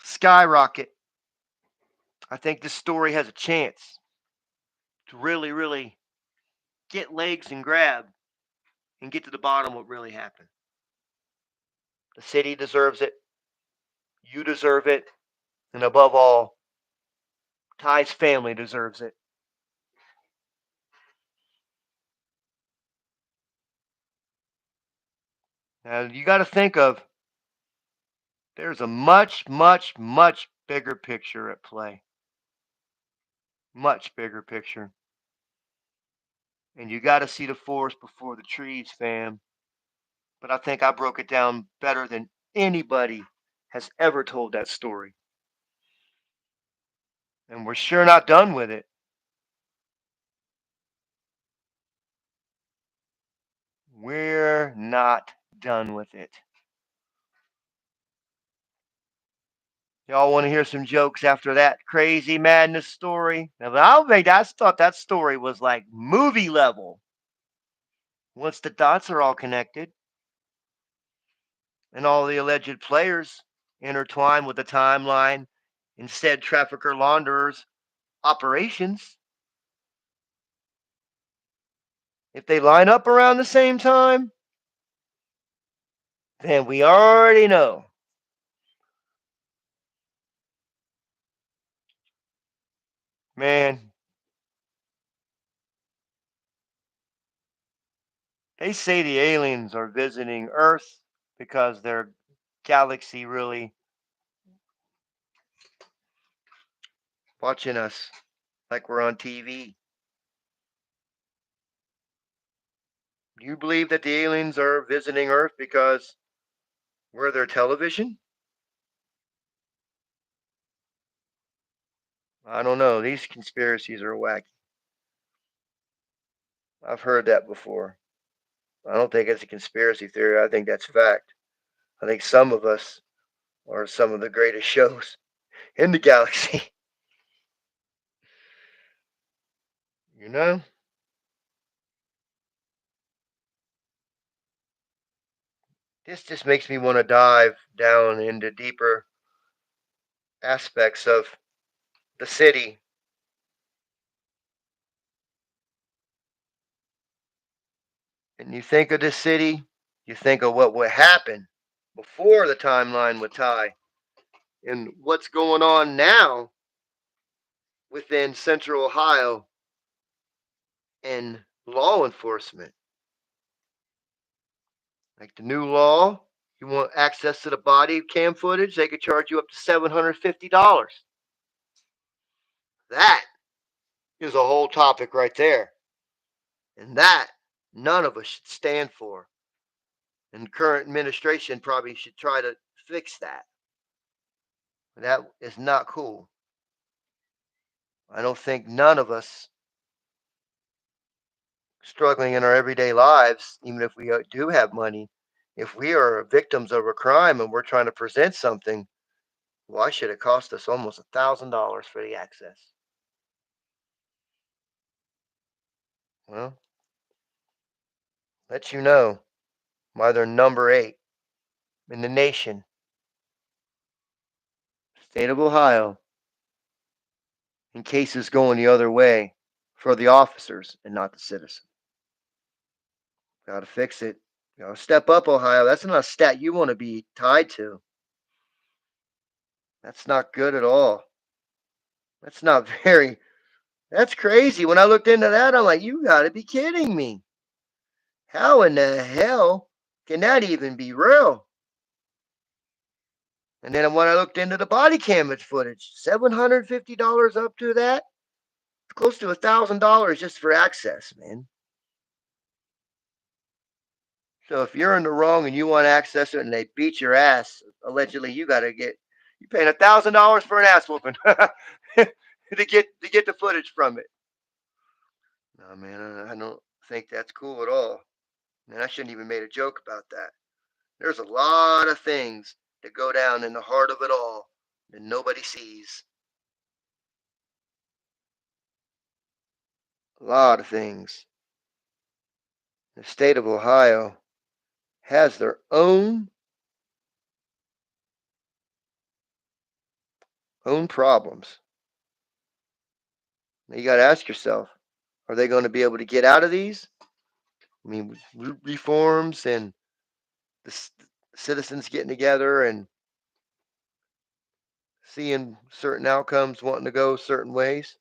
skyrocket. I think this story has a chance to really, really get legs and grab and get to the bottom of what really happened. The city deserves it. You deserve it. And above all, Ty's family deserves it. Now, you got to think of there's a much, much, much bigger picture at play. Much bigger picture. And you got to see the forest before the trees, fam. But I think I broke it down better than anybody has ever told that story. And we're sure not done with it. We're not done with it. Y'all want to hear some jokes after that crazy madness story? Now, I thought that story was like movie level. Once the dots are all connected and all the alleged players intertwined with the timeline and said trafficker launderers operations, if they line up around the same time, then we already know. Man, they say the aliens are visiting Earth because their galaxy really watching us like we're on TV. Do you believe that the aliens are visiting Earth because we're their television? I don't know. These conspiracies are wacky. I've heard that before. I don't think it's a conspiracy theory. I think that's fact. I think some of us are some of the greatest shows in the galaxy. You know? This just makes me want to dive down into deeper aspects of the city. And you think of the city, you think of what would happen before the timeline would tie and what's going on now within central Ohio and law enforcement. Like the new law, you want access to the body cam footage, they could charge you up to $750. That is a whole topic right there. And that none of us should stand for. And current administration probably should try to fix that. That is not cool. I don't think none of us struggling in our everyday lives, even if we do have money, if we are victims of a crime and we're trying to present something, why should it cost us almost $1,000 for the access? Well, let you know why they're number 8 in the nation State of Ohio, in cases going the other way for the officers and not the citizen. Got to fix it. Got to step up, Ohio. That's not a stat you want to be tied to. That's not good at all. That's not very. That's crazy. When I looked into that, I'm like, you got to be kidding me. How in the hell can that even be real? And then when I looked into the body cam footage, $750 up to that, close to $1,000 just for access, man. So if you're in the wrong and you want to access it and they beat your ass, allegedly, you paying $1,000 for an ass whooping to get the footage from it. No, man, I don't think that's cool at all. And I shouldn't even made a joke about that. There's a lot of things that go down in the heart of it all that nobody sees. A lot of things. The state of Ohio has their own problems. Now you got to ask yourself, are they going to be able to get out of these? I mean, reforms and the citizens getting together and seeing certain outcomes, wanting to go certain ways.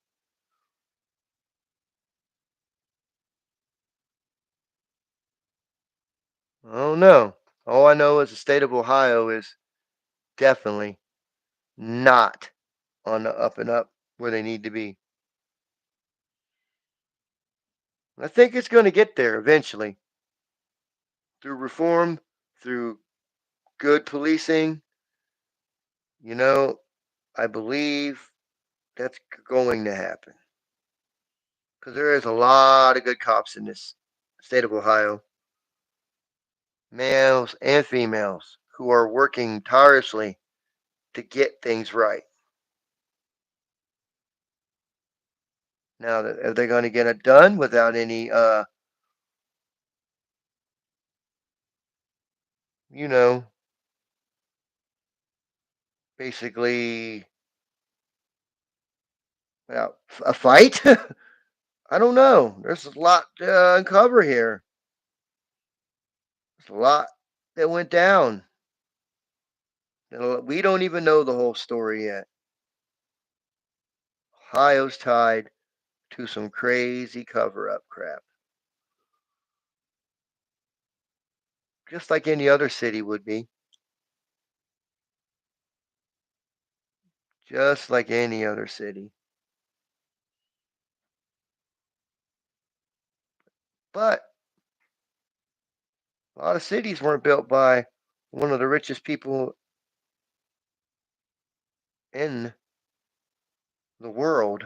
I don't know. All I know is the state of Ohio is definitely not on the up and up where they need to be. I think it's going to get there eventually through reform, through good policing. You know, I believe that's going to happen because there is a lot of good cops in this state of Ohio, males and females, who are working tirelessly to get things right. Now, are they going to get it done without any, you know, basically without a fight? I don't know. There's a lot to uncover here. There's a lot that went down. We don't even know the whole story yet. Ohio's tied to some crazy cover up crap. Just like any other city would be. Just like any other city. But a lot of cities weren't built by one of the richest people in the world,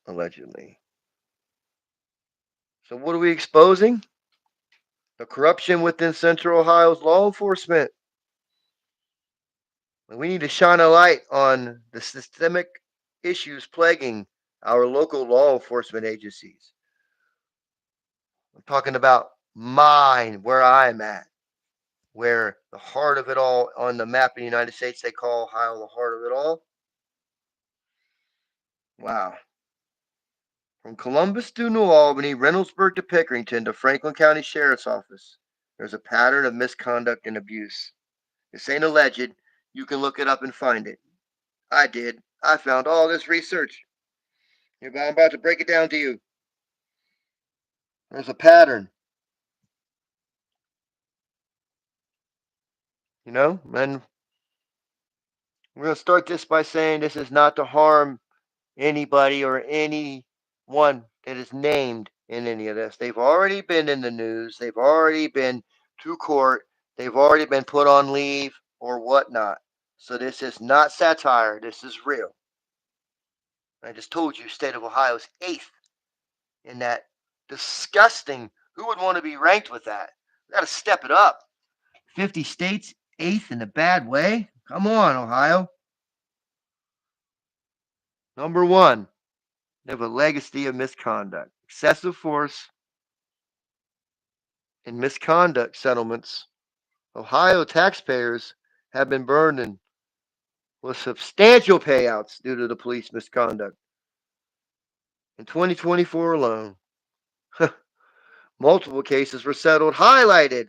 allegedly. So, what are we exposing? The corruption within Central Ohio's law enforcement. We need to shine a light on the systemic issues plaguing our local law enforcement agencies. I'm talking about mine, where I'm at, where the heart of it all on the map of the United States, they call Ohio the heart of it all. Wow. From Columbus to New Albany, Reynoldsburg to Pickerington to Franklin County Sheriff's Office, there's a pattern of misconduct and abuse. This ain't alleged. You can look it up and find it. I did. I found all this research. I'm about to break it down to you. There's a pattern, and we're going to start this by saying this is not to harm anybody or anyone that is named in any of this. They've already been in the news, they've already been to court, they've already been put on leave or whatnot. So this is not satire, this is real. I just told you, state of Ohio is eighth in that disgusting. Who would want to be ranked with that? We got to step it up. 50 states, eighth in a bad way? Come on, Ohio. Number one, they have a legacy of misconduct, excessive force, and misconduct settlements. Ohio taxpayers have been burdened with substantial payouts due to the police misconduct. In 2024 alone, multiple cases were settled, highlighted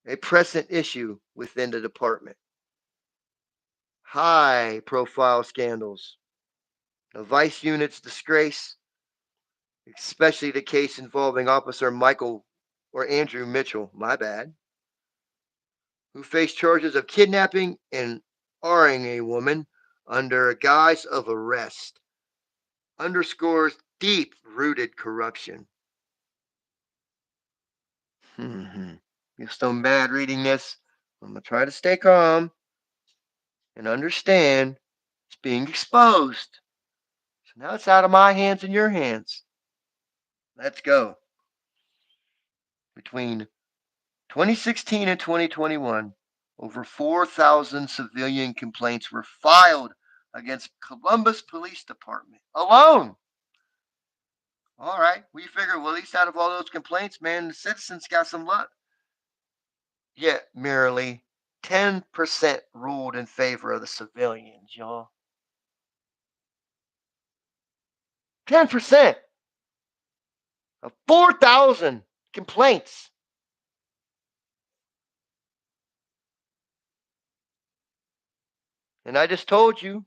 a present issue within the department. High profile scandals, the vice unit's disgrace, especially the case involving Officer Michael or Andrew Mitchell, my bad, who faced charges of kidnapping and R-ing a woman under a guise of arrest, underscores deep rooted corruption. You're still mad reading this? I'm going to try to stay calm and understand it's being exposed. So now it's out of my hands and your hands. Let's go. Between 2016 and 2021, over 4,000 civilian complaints were filed against Columbus Police Department alone. All right, we figure, well, at least out of all those complaints, man, the citizens got some luck. Yet merely 10% ruled in favor of the civilians, y'all. 10% of 4,000 complaints. And I just told you,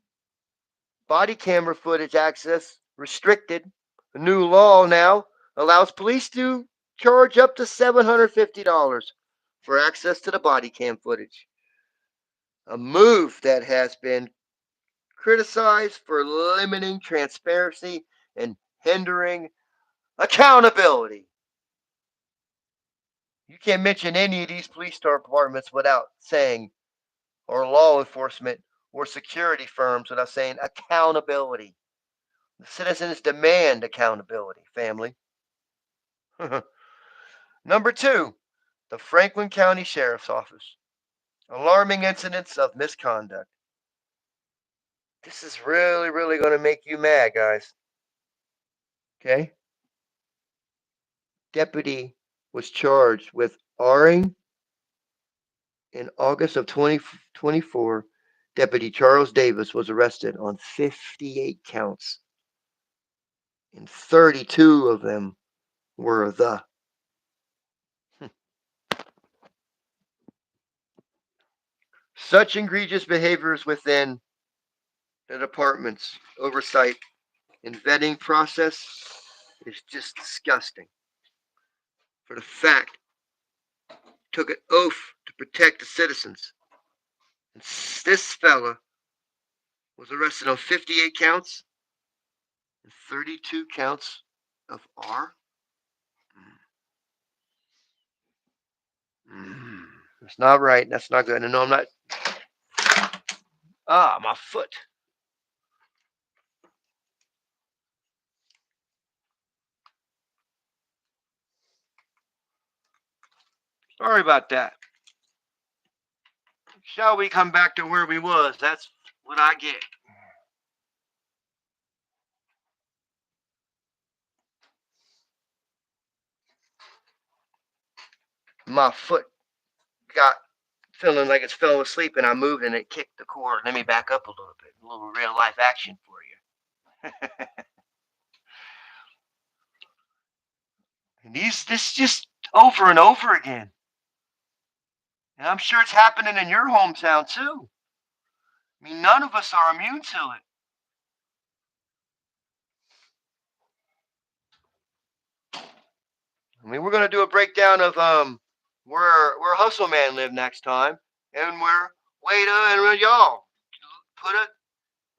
body camera footage access restricted. The new law now allows police to charge up to $750 for access to the body cam footage. A move that has been criticized for limiting transparency and hindering accountability. You can't mention any of these police departments without saying, or law enforcement or security firms without saying accountability. The citizens demand accountability, family. Number two, the Franklin County Sheriff's Office. Alarming incidents of misconduct. This is really, really going to make you mad, guys. Okay? Deputy was charged with R-ing in August of 2024. Deputy Charles Davis was arrested on 58 counts, and 32 of them were the. Such egregious behaviors within the department's oversight and vetting process is just disgusting. For the fact, took an oath to protect the citizens. And this fella was arrested on 58 counts and 32 counts of R. That's not right. That's not good. And no, I'm not. Ah, my foot. Sorry about that. Shall we come back to where we was? That's what I get. My foot got feeling like it's fell asleep and I moved and it kicked the cord. Let me back up a little bit. A little real life action for you. And this just over and over again. And I'm sure it's happening in your hometown too. I mean, none of us are immune to it. I mean, we're gonna do a breakdown of where Hustle Man lived next time, and where Wada and y'all put it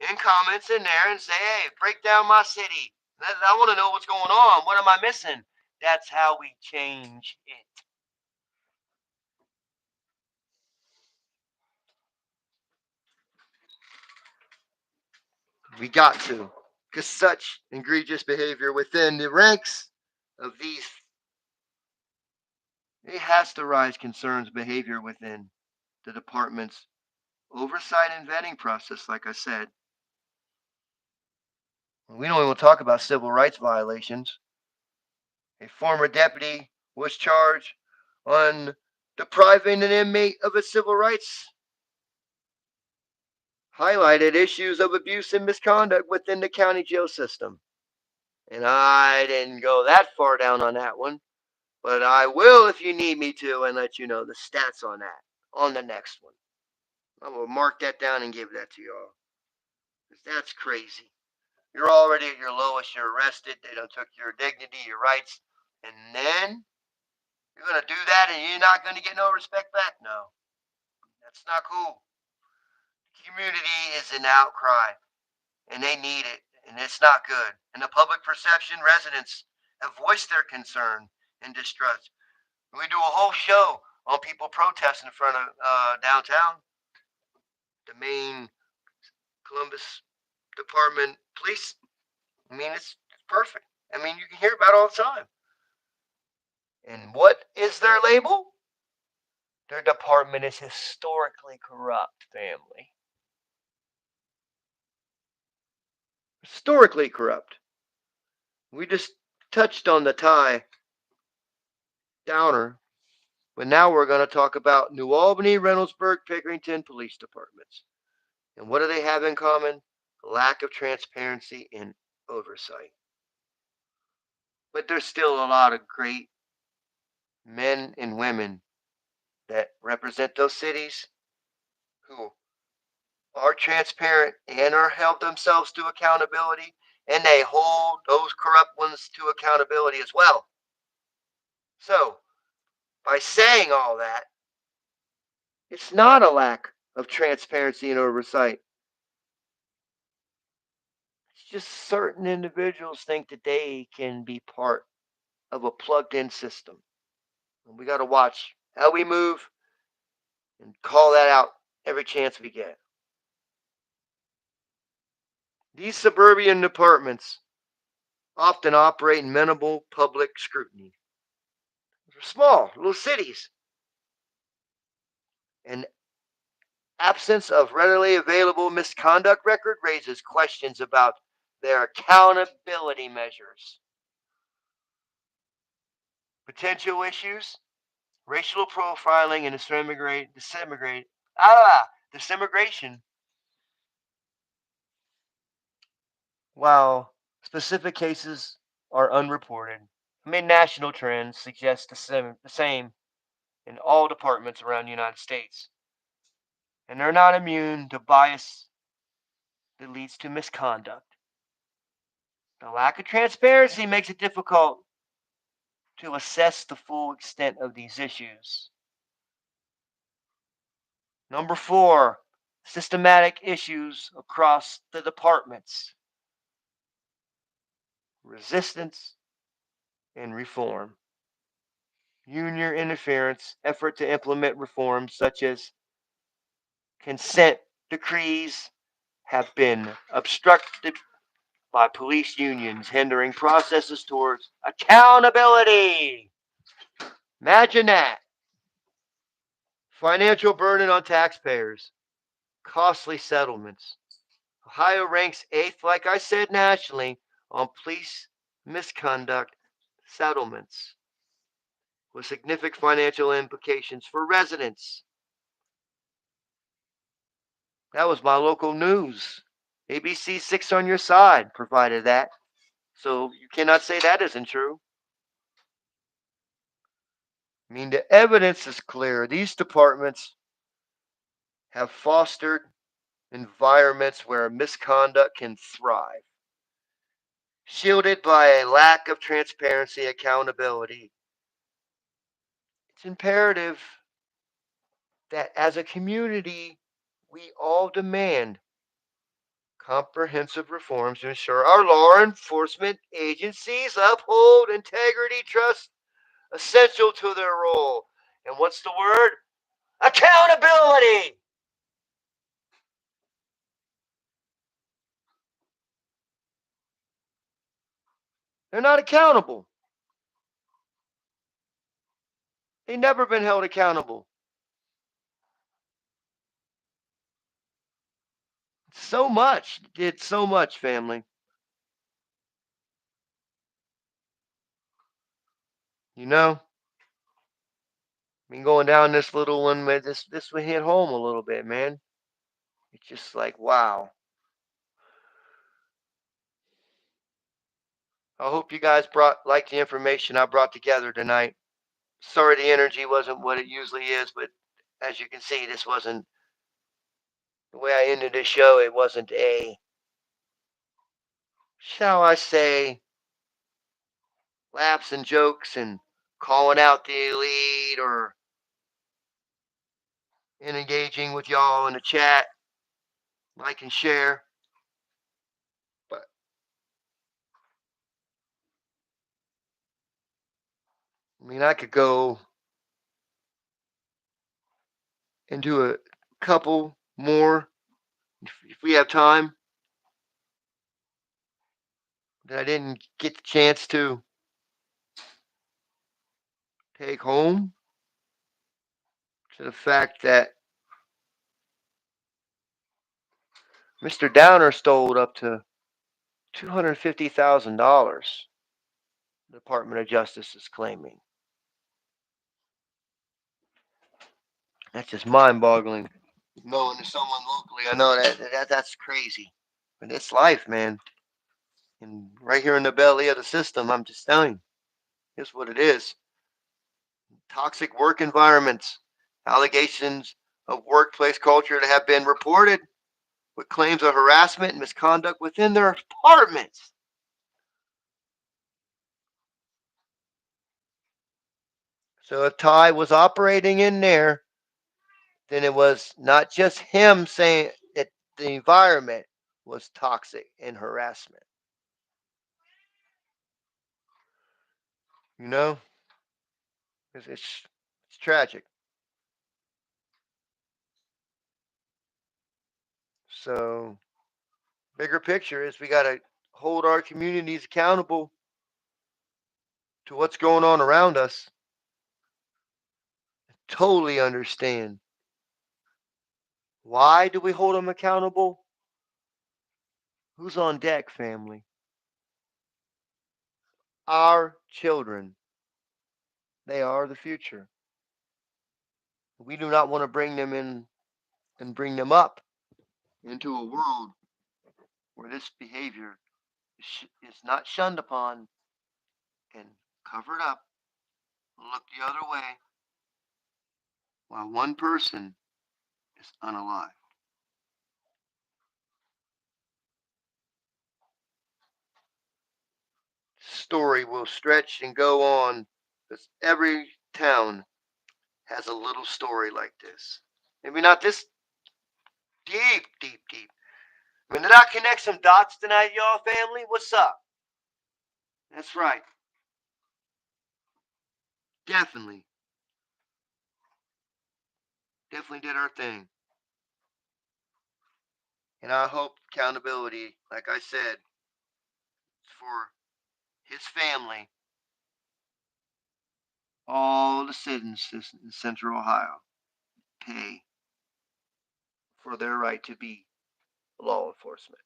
in comments in there and say, hey, break down my city. I want to know what's going on. What am I missing? That's how we change it. We got to. Because such egregious behavior within the ranks of these, it has to rise concerns behavior within the department's oversight and vetting process, like I said. We don't even talk about civil rights violations. A former deputy was charged on depriving an inmate of his civil rights. highlighted issues of abuse and misconduct within the county jail system. And I didn't go that far down on that one, but I will if you need me to and let you know the stats on that on the next one. I will mark that down and give that to y'all. 'Cause that's crazy. You're already at your lowest. You're arrested. They done took your dignity, your rights, and then you're gonna do that, and you're not gonna get no respect back. No, that's not cool. The community is an outcry, and they need it, and it's not good. And the public perception, residents have voiced their concern and distrust. We do a whole show on people protesting in front of downtown, the main Columbus Department Police. I mean, it's perfect. I mean, you can hear about it all the time. And what is their label? Their department is historically corrupt, family. Historically corrupt. We just touched on the Ty Downer, but now we're going to talk about New Albany, Reynoldsburg, Pickerington police departments. And what do they have in common? Lack of transparency and oversight. But there's still a lot of great men and women that represent those cities who are transparent and are held themselves to accountability, and they hold those corrupt ones to accountability as well. So, by saying all that, it's not a lack of transparency and oversight. It's just certain individuals think that they can be part of a plugged in system. And we got to watch how we move and call that out every chance we get. These suburban departments often operate in minimal public scrutiny. They're small, little cities, and absence of readily available misconduct record raises questions about their accountability measures. Potential issues, racial profiling and disintegration, while specific cases are unreported. I mean, national trends suggest the same in all departments around the United States. And they're not immune to bias that leads to misconduct. The lack of transparency makes it difficult to assess the full extent of these issues. Number four, systematic issues across the departments, resistance and reform. Union interference, effort to implement reforms such as consent decrees have been obstructed by police unions, hindering processes towards accountability. Imagine that. Financial burden on taxpayers, costly settlements. Ohio ranks eighth, like I said, nationally on police misconduct settlements with significant financial implications for residents. That was my local news. ABC 6 on your side provided that. So you cannot say that isn't true. I mean, the evidence is clear. These departments have fostered environments where misconduct can thrive, shielded by a lack of transparency, accountability. It's imperative that as a community, we all demand comprehensive reforms to ensure our law enforcement agencies uphold integrity, trust, essential to their role. And what's the word? Accountability. They're not accountable. They've never been held accountable. So much. Did so much, family. You know, I mean, going down this little one, this one hit home a little bit, man. It's just like, wow. I hope you guys brought like the information I brought together tonight. Sorry the energy wasn't what it usually is, but as you can see, this wasn't the way I ended this show. It wasn't a, shall I say, laughs and jokes and calling out the elite or engaging with y'all in the chat, like and share. But I mean, I could go and do a couple more if we have time that I didn't get the chance to take home. To the fact that Mr. Downer stole up to $250,000. The Department of Justice is claiming. That's just mind-boggling. Knowing there's someone locally, I know that's crazy. But it's life, man. And right here in the belly of the system, I'm just telling you, it's what it is. Toxic work environments, allegations of workplace culture that have been reported with claims of harassment and misconduct within their apartments. So if Ty was operating in there, then it was not just him saying that the environment was toxic and harassment. You know, it's tragic. So bigger picture is we got to hold our communities accountable to what's going on around us. Totally understand. Why do we hold them accountable? Who's on deck, family? Our children. They are the future. We do not want to bring them in and bring them up into a world where this behavior is not shunned upon and covered up, look the other way, while one person is unalive. Story will stretch and go on because every town has a little story like this. Maybe not this deep, deep, deep. I mean, did I connect some dots tonight, y'all family? What's up? That's right. Definitely. Definitely did our thing. And I hope accountability, like I said, for his family, all the citizens in Central Ohio pay for their right to be law enforcement.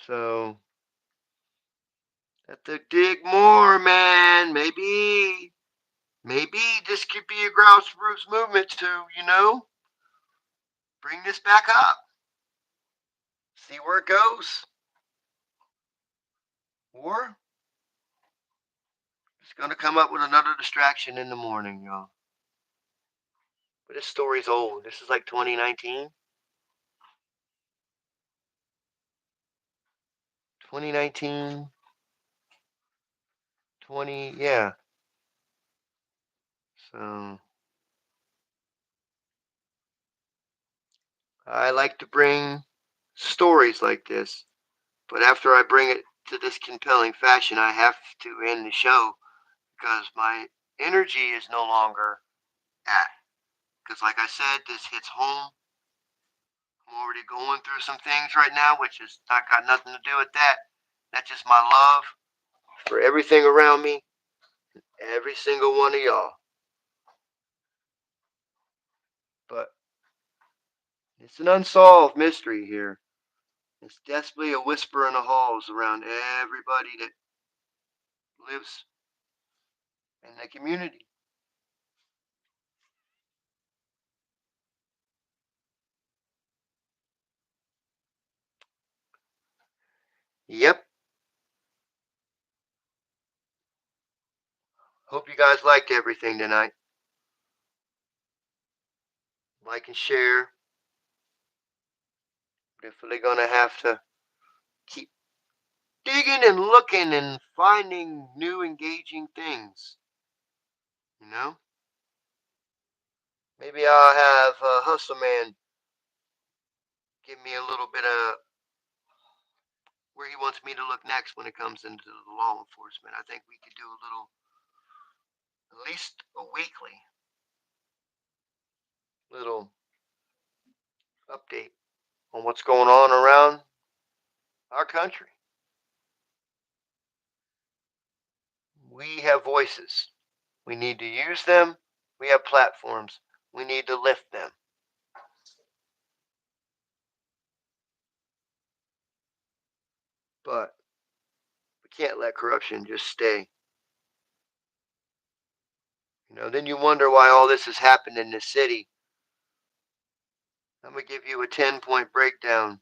So, have to dig more, man. Maybe this could be a grassroots movement to, bring this back up. See where it goes. Or it's going to come up with another distraction in the morning, y'all. But this story's old. This is like 2019. 2019, 20, yeah. So I like to bring stories like this, but after I bring it to this compelling fashion, I have to end the show because my energy is no longer at. Because, like I said, this hits home. I'm already going through some things right now, which has not got nothing to do with that. That's just my love for everything around me, every single one of y'all. But it's an unsolved mystery here. It's desperately a whisper in the halls around everybody that lives in the community. Yep. Hope you guys liked everything tonight. Like and share. Definitely gonna have to keep digging and looking and finding new engaging things. You know? Maybe I'll have Hustle Man give me a little bit of where he wants me to look next when it comes into the law enforcement. I think we could do a little, at least a weekly, little update on what's going on around our country. We have voices. We need to use them. We have platforms. We need to lift them. But we can't let corruption just stay. Then you wonder why all this has happened in this city. I'm going to give you a 10-point breakdown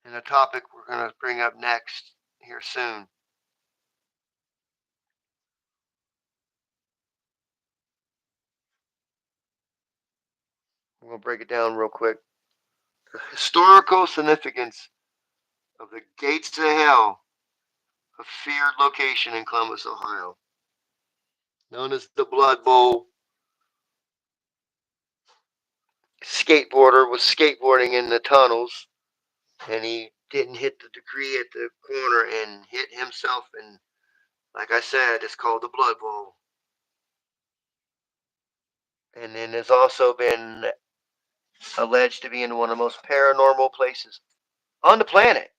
in a topic we're going to bring up next here soon. We're going to break it down real quick. The historical significance of the gates of hell, a feared location in Columbus, Ohio, known as the Blood Bowl. Skateboarder was skateboarding in the tunnels, and he didn't hit the degree at the corner and hit himself. And like I said, it's called the Blood Bowl. And then there's also been alleged to be in one of the most paranormal places on the planet.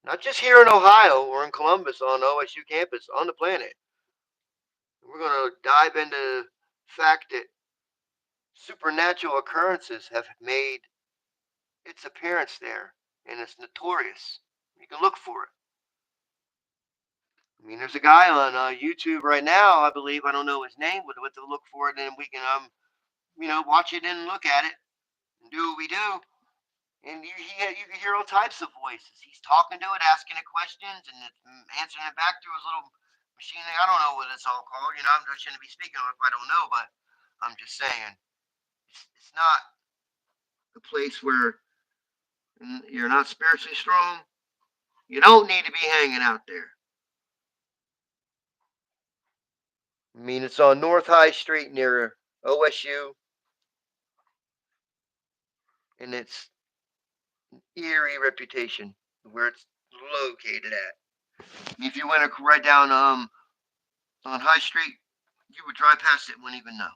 Not just here in Ohio or in Columbus on OSU campus, on the planet. We're going to dive into the fact that supernatural occurrences have made its appearance there, and it's notorious. You can look for it. I mean, there's a guy on YouTube right now, I believe. I don't know his name, but to look for it, and we can, watch it and look at it and do what we do. And you can hear all types of voices. He's talking to it, asking it questions, and it's answering it back through his little machine. I don't know what it's all called. I shouldn't be speaking on it if I don't know, but I'm just saying it's not a place where you're not spiritually strong. You don't need to be hanging out there. I mean, it's on North High Street near OSU, and it's eerie reputation where it's located at. If you went right down on High Street, you would drive past it, wouldn't even know.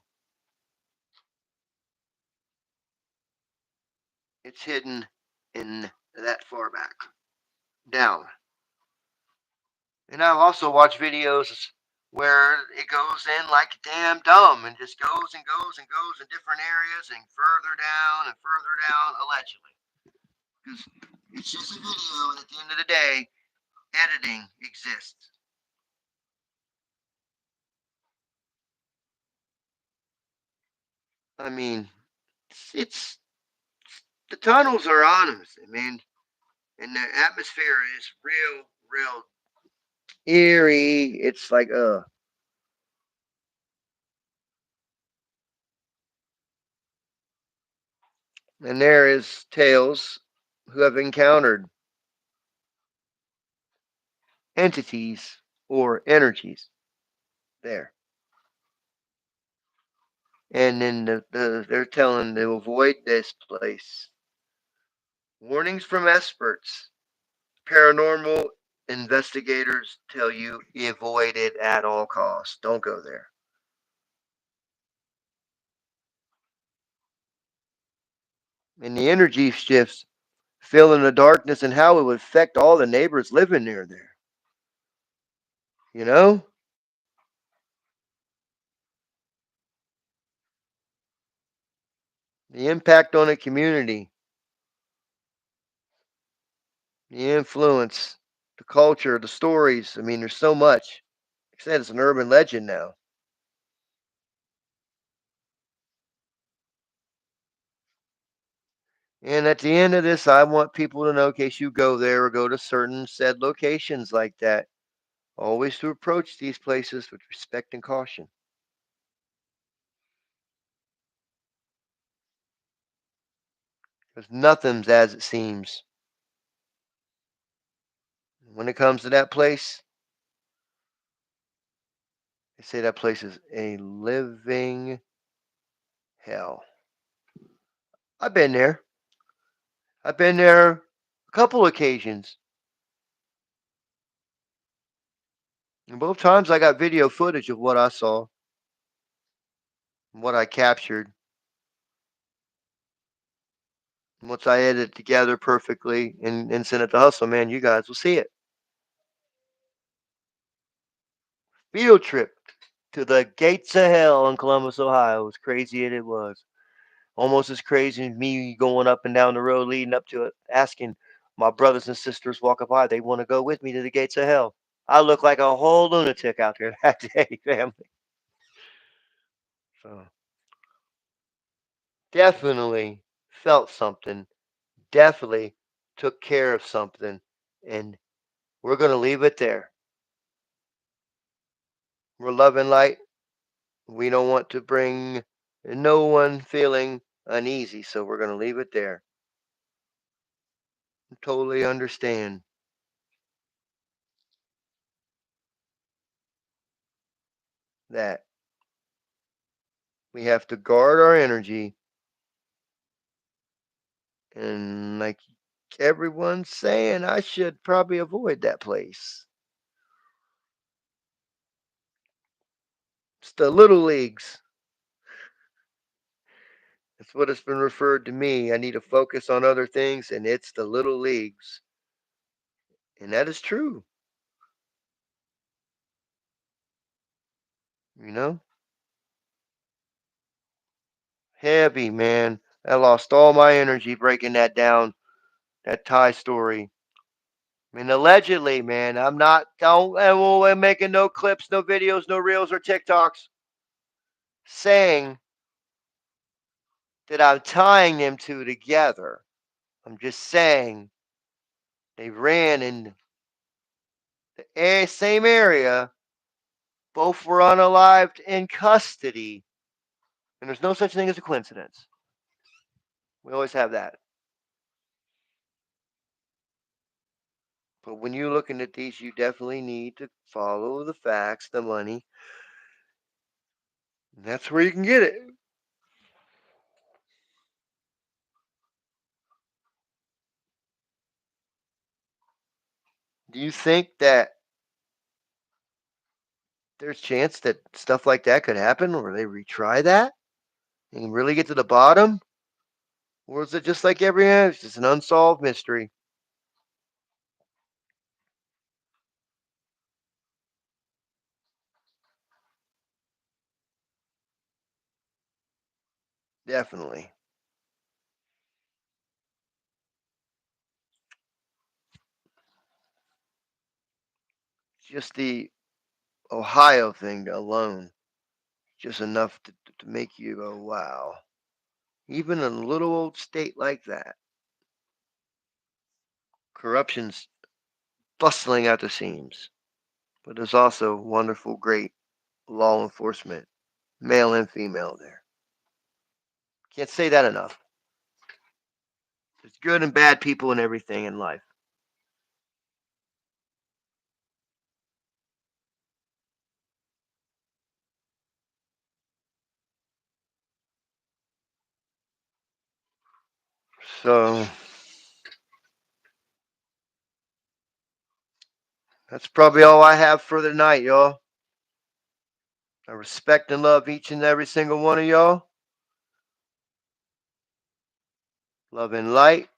It's hidden in that far back down. And I've also watched videos where it goes in like damn dumb and just goes and goes and goes in different areas and further down, allegedly. Because it's just a video, and at the end of the day, editing exists. I mean, it's the tunnels are on us. I mean, and the atmosphere is real eerie. It's like and there is tales who have encountered entities or energies there. And then they're telling to avoid this place. Warnings from experts. Paranormal investigators tell you avoid it at all costs. Don't go there. And the energy shifts, feeling the darkness and how it would affect all the neighbors living near there. You know? The impact on a community, the influence, the culture, the stories. I mean, there's so much. I said it's an urban legend now. And at the end of this, I want people to know, in case you go there or go to certain said locations like that, always to approach these places with respect and caution. Because nothing's as it seems. When it comes to that place, they say that place is a living hell. I've been there. I've been there a couple occasions. And both times I got video footage of what I saw, what I captured. Once I edit it together perfectly and send it to Hustle, man, you guys will see it. Field trip to the gates of hell in Columbus, Ohio. As crazy as it was. Almost as crazy as me going up and down the road leading up to it, asking my brothers and sisters walking by, they want to go with me to the gates of hell. I look like a whole lunatic out there that day, family. So definitely felt something. Definitely took care of something. And we're going to leave it there. We're love and light. We don't want to bring no one feeling uneasy, so we're going to leave it there. Totally understand that we have to guard our energy, and like everyone's saying, I should probably avoid that place. It's the little leagues. That's what it's been referred to me. I need to focus on other things, and it's the little leagues. And that is true, you know? Heavy, man. I lost all my energy breaking that down, that Thai story. I mean, allegedly, man, I won't making no clips, no videos, no reels or TikToks saying that I'm tying them two together. I'm just saying they ran in the same area. Both were unalived in custody. And there's no such thing as a coincidence. We always have that. But when you're looking at these, you definitely need to follow the facts, the money. And that's where you can get it. Do you think that there's chance that stuff like that could happen, or they retry that and really get to the bottom? Or is it just like every other? It's just an unsolved mystery? Definitely. Just the Ohio thing alone, just enough to make you go, wow. Even in a little old state like that, corruption's bustling at the seams. But there's also wonderful, great law enforcement, male and female there. Can't say that enough. There's good and bad people and everything in life. So that's probably all I have for the night, y'all. I respect and love each and every single one of y'all. Love and light.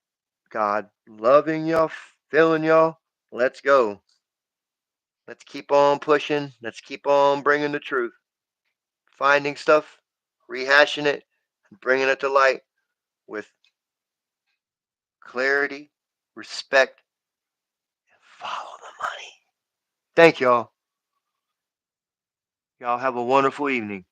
God loving y'all, feeling y'all. Let's go. Let's keep on pushing. Let's keep on bringing the truth. Finding stuff, rehashing it, and bringing it to light with clarity, respect, and follow the money. Thank y'all. Y'all have a wonderful evening.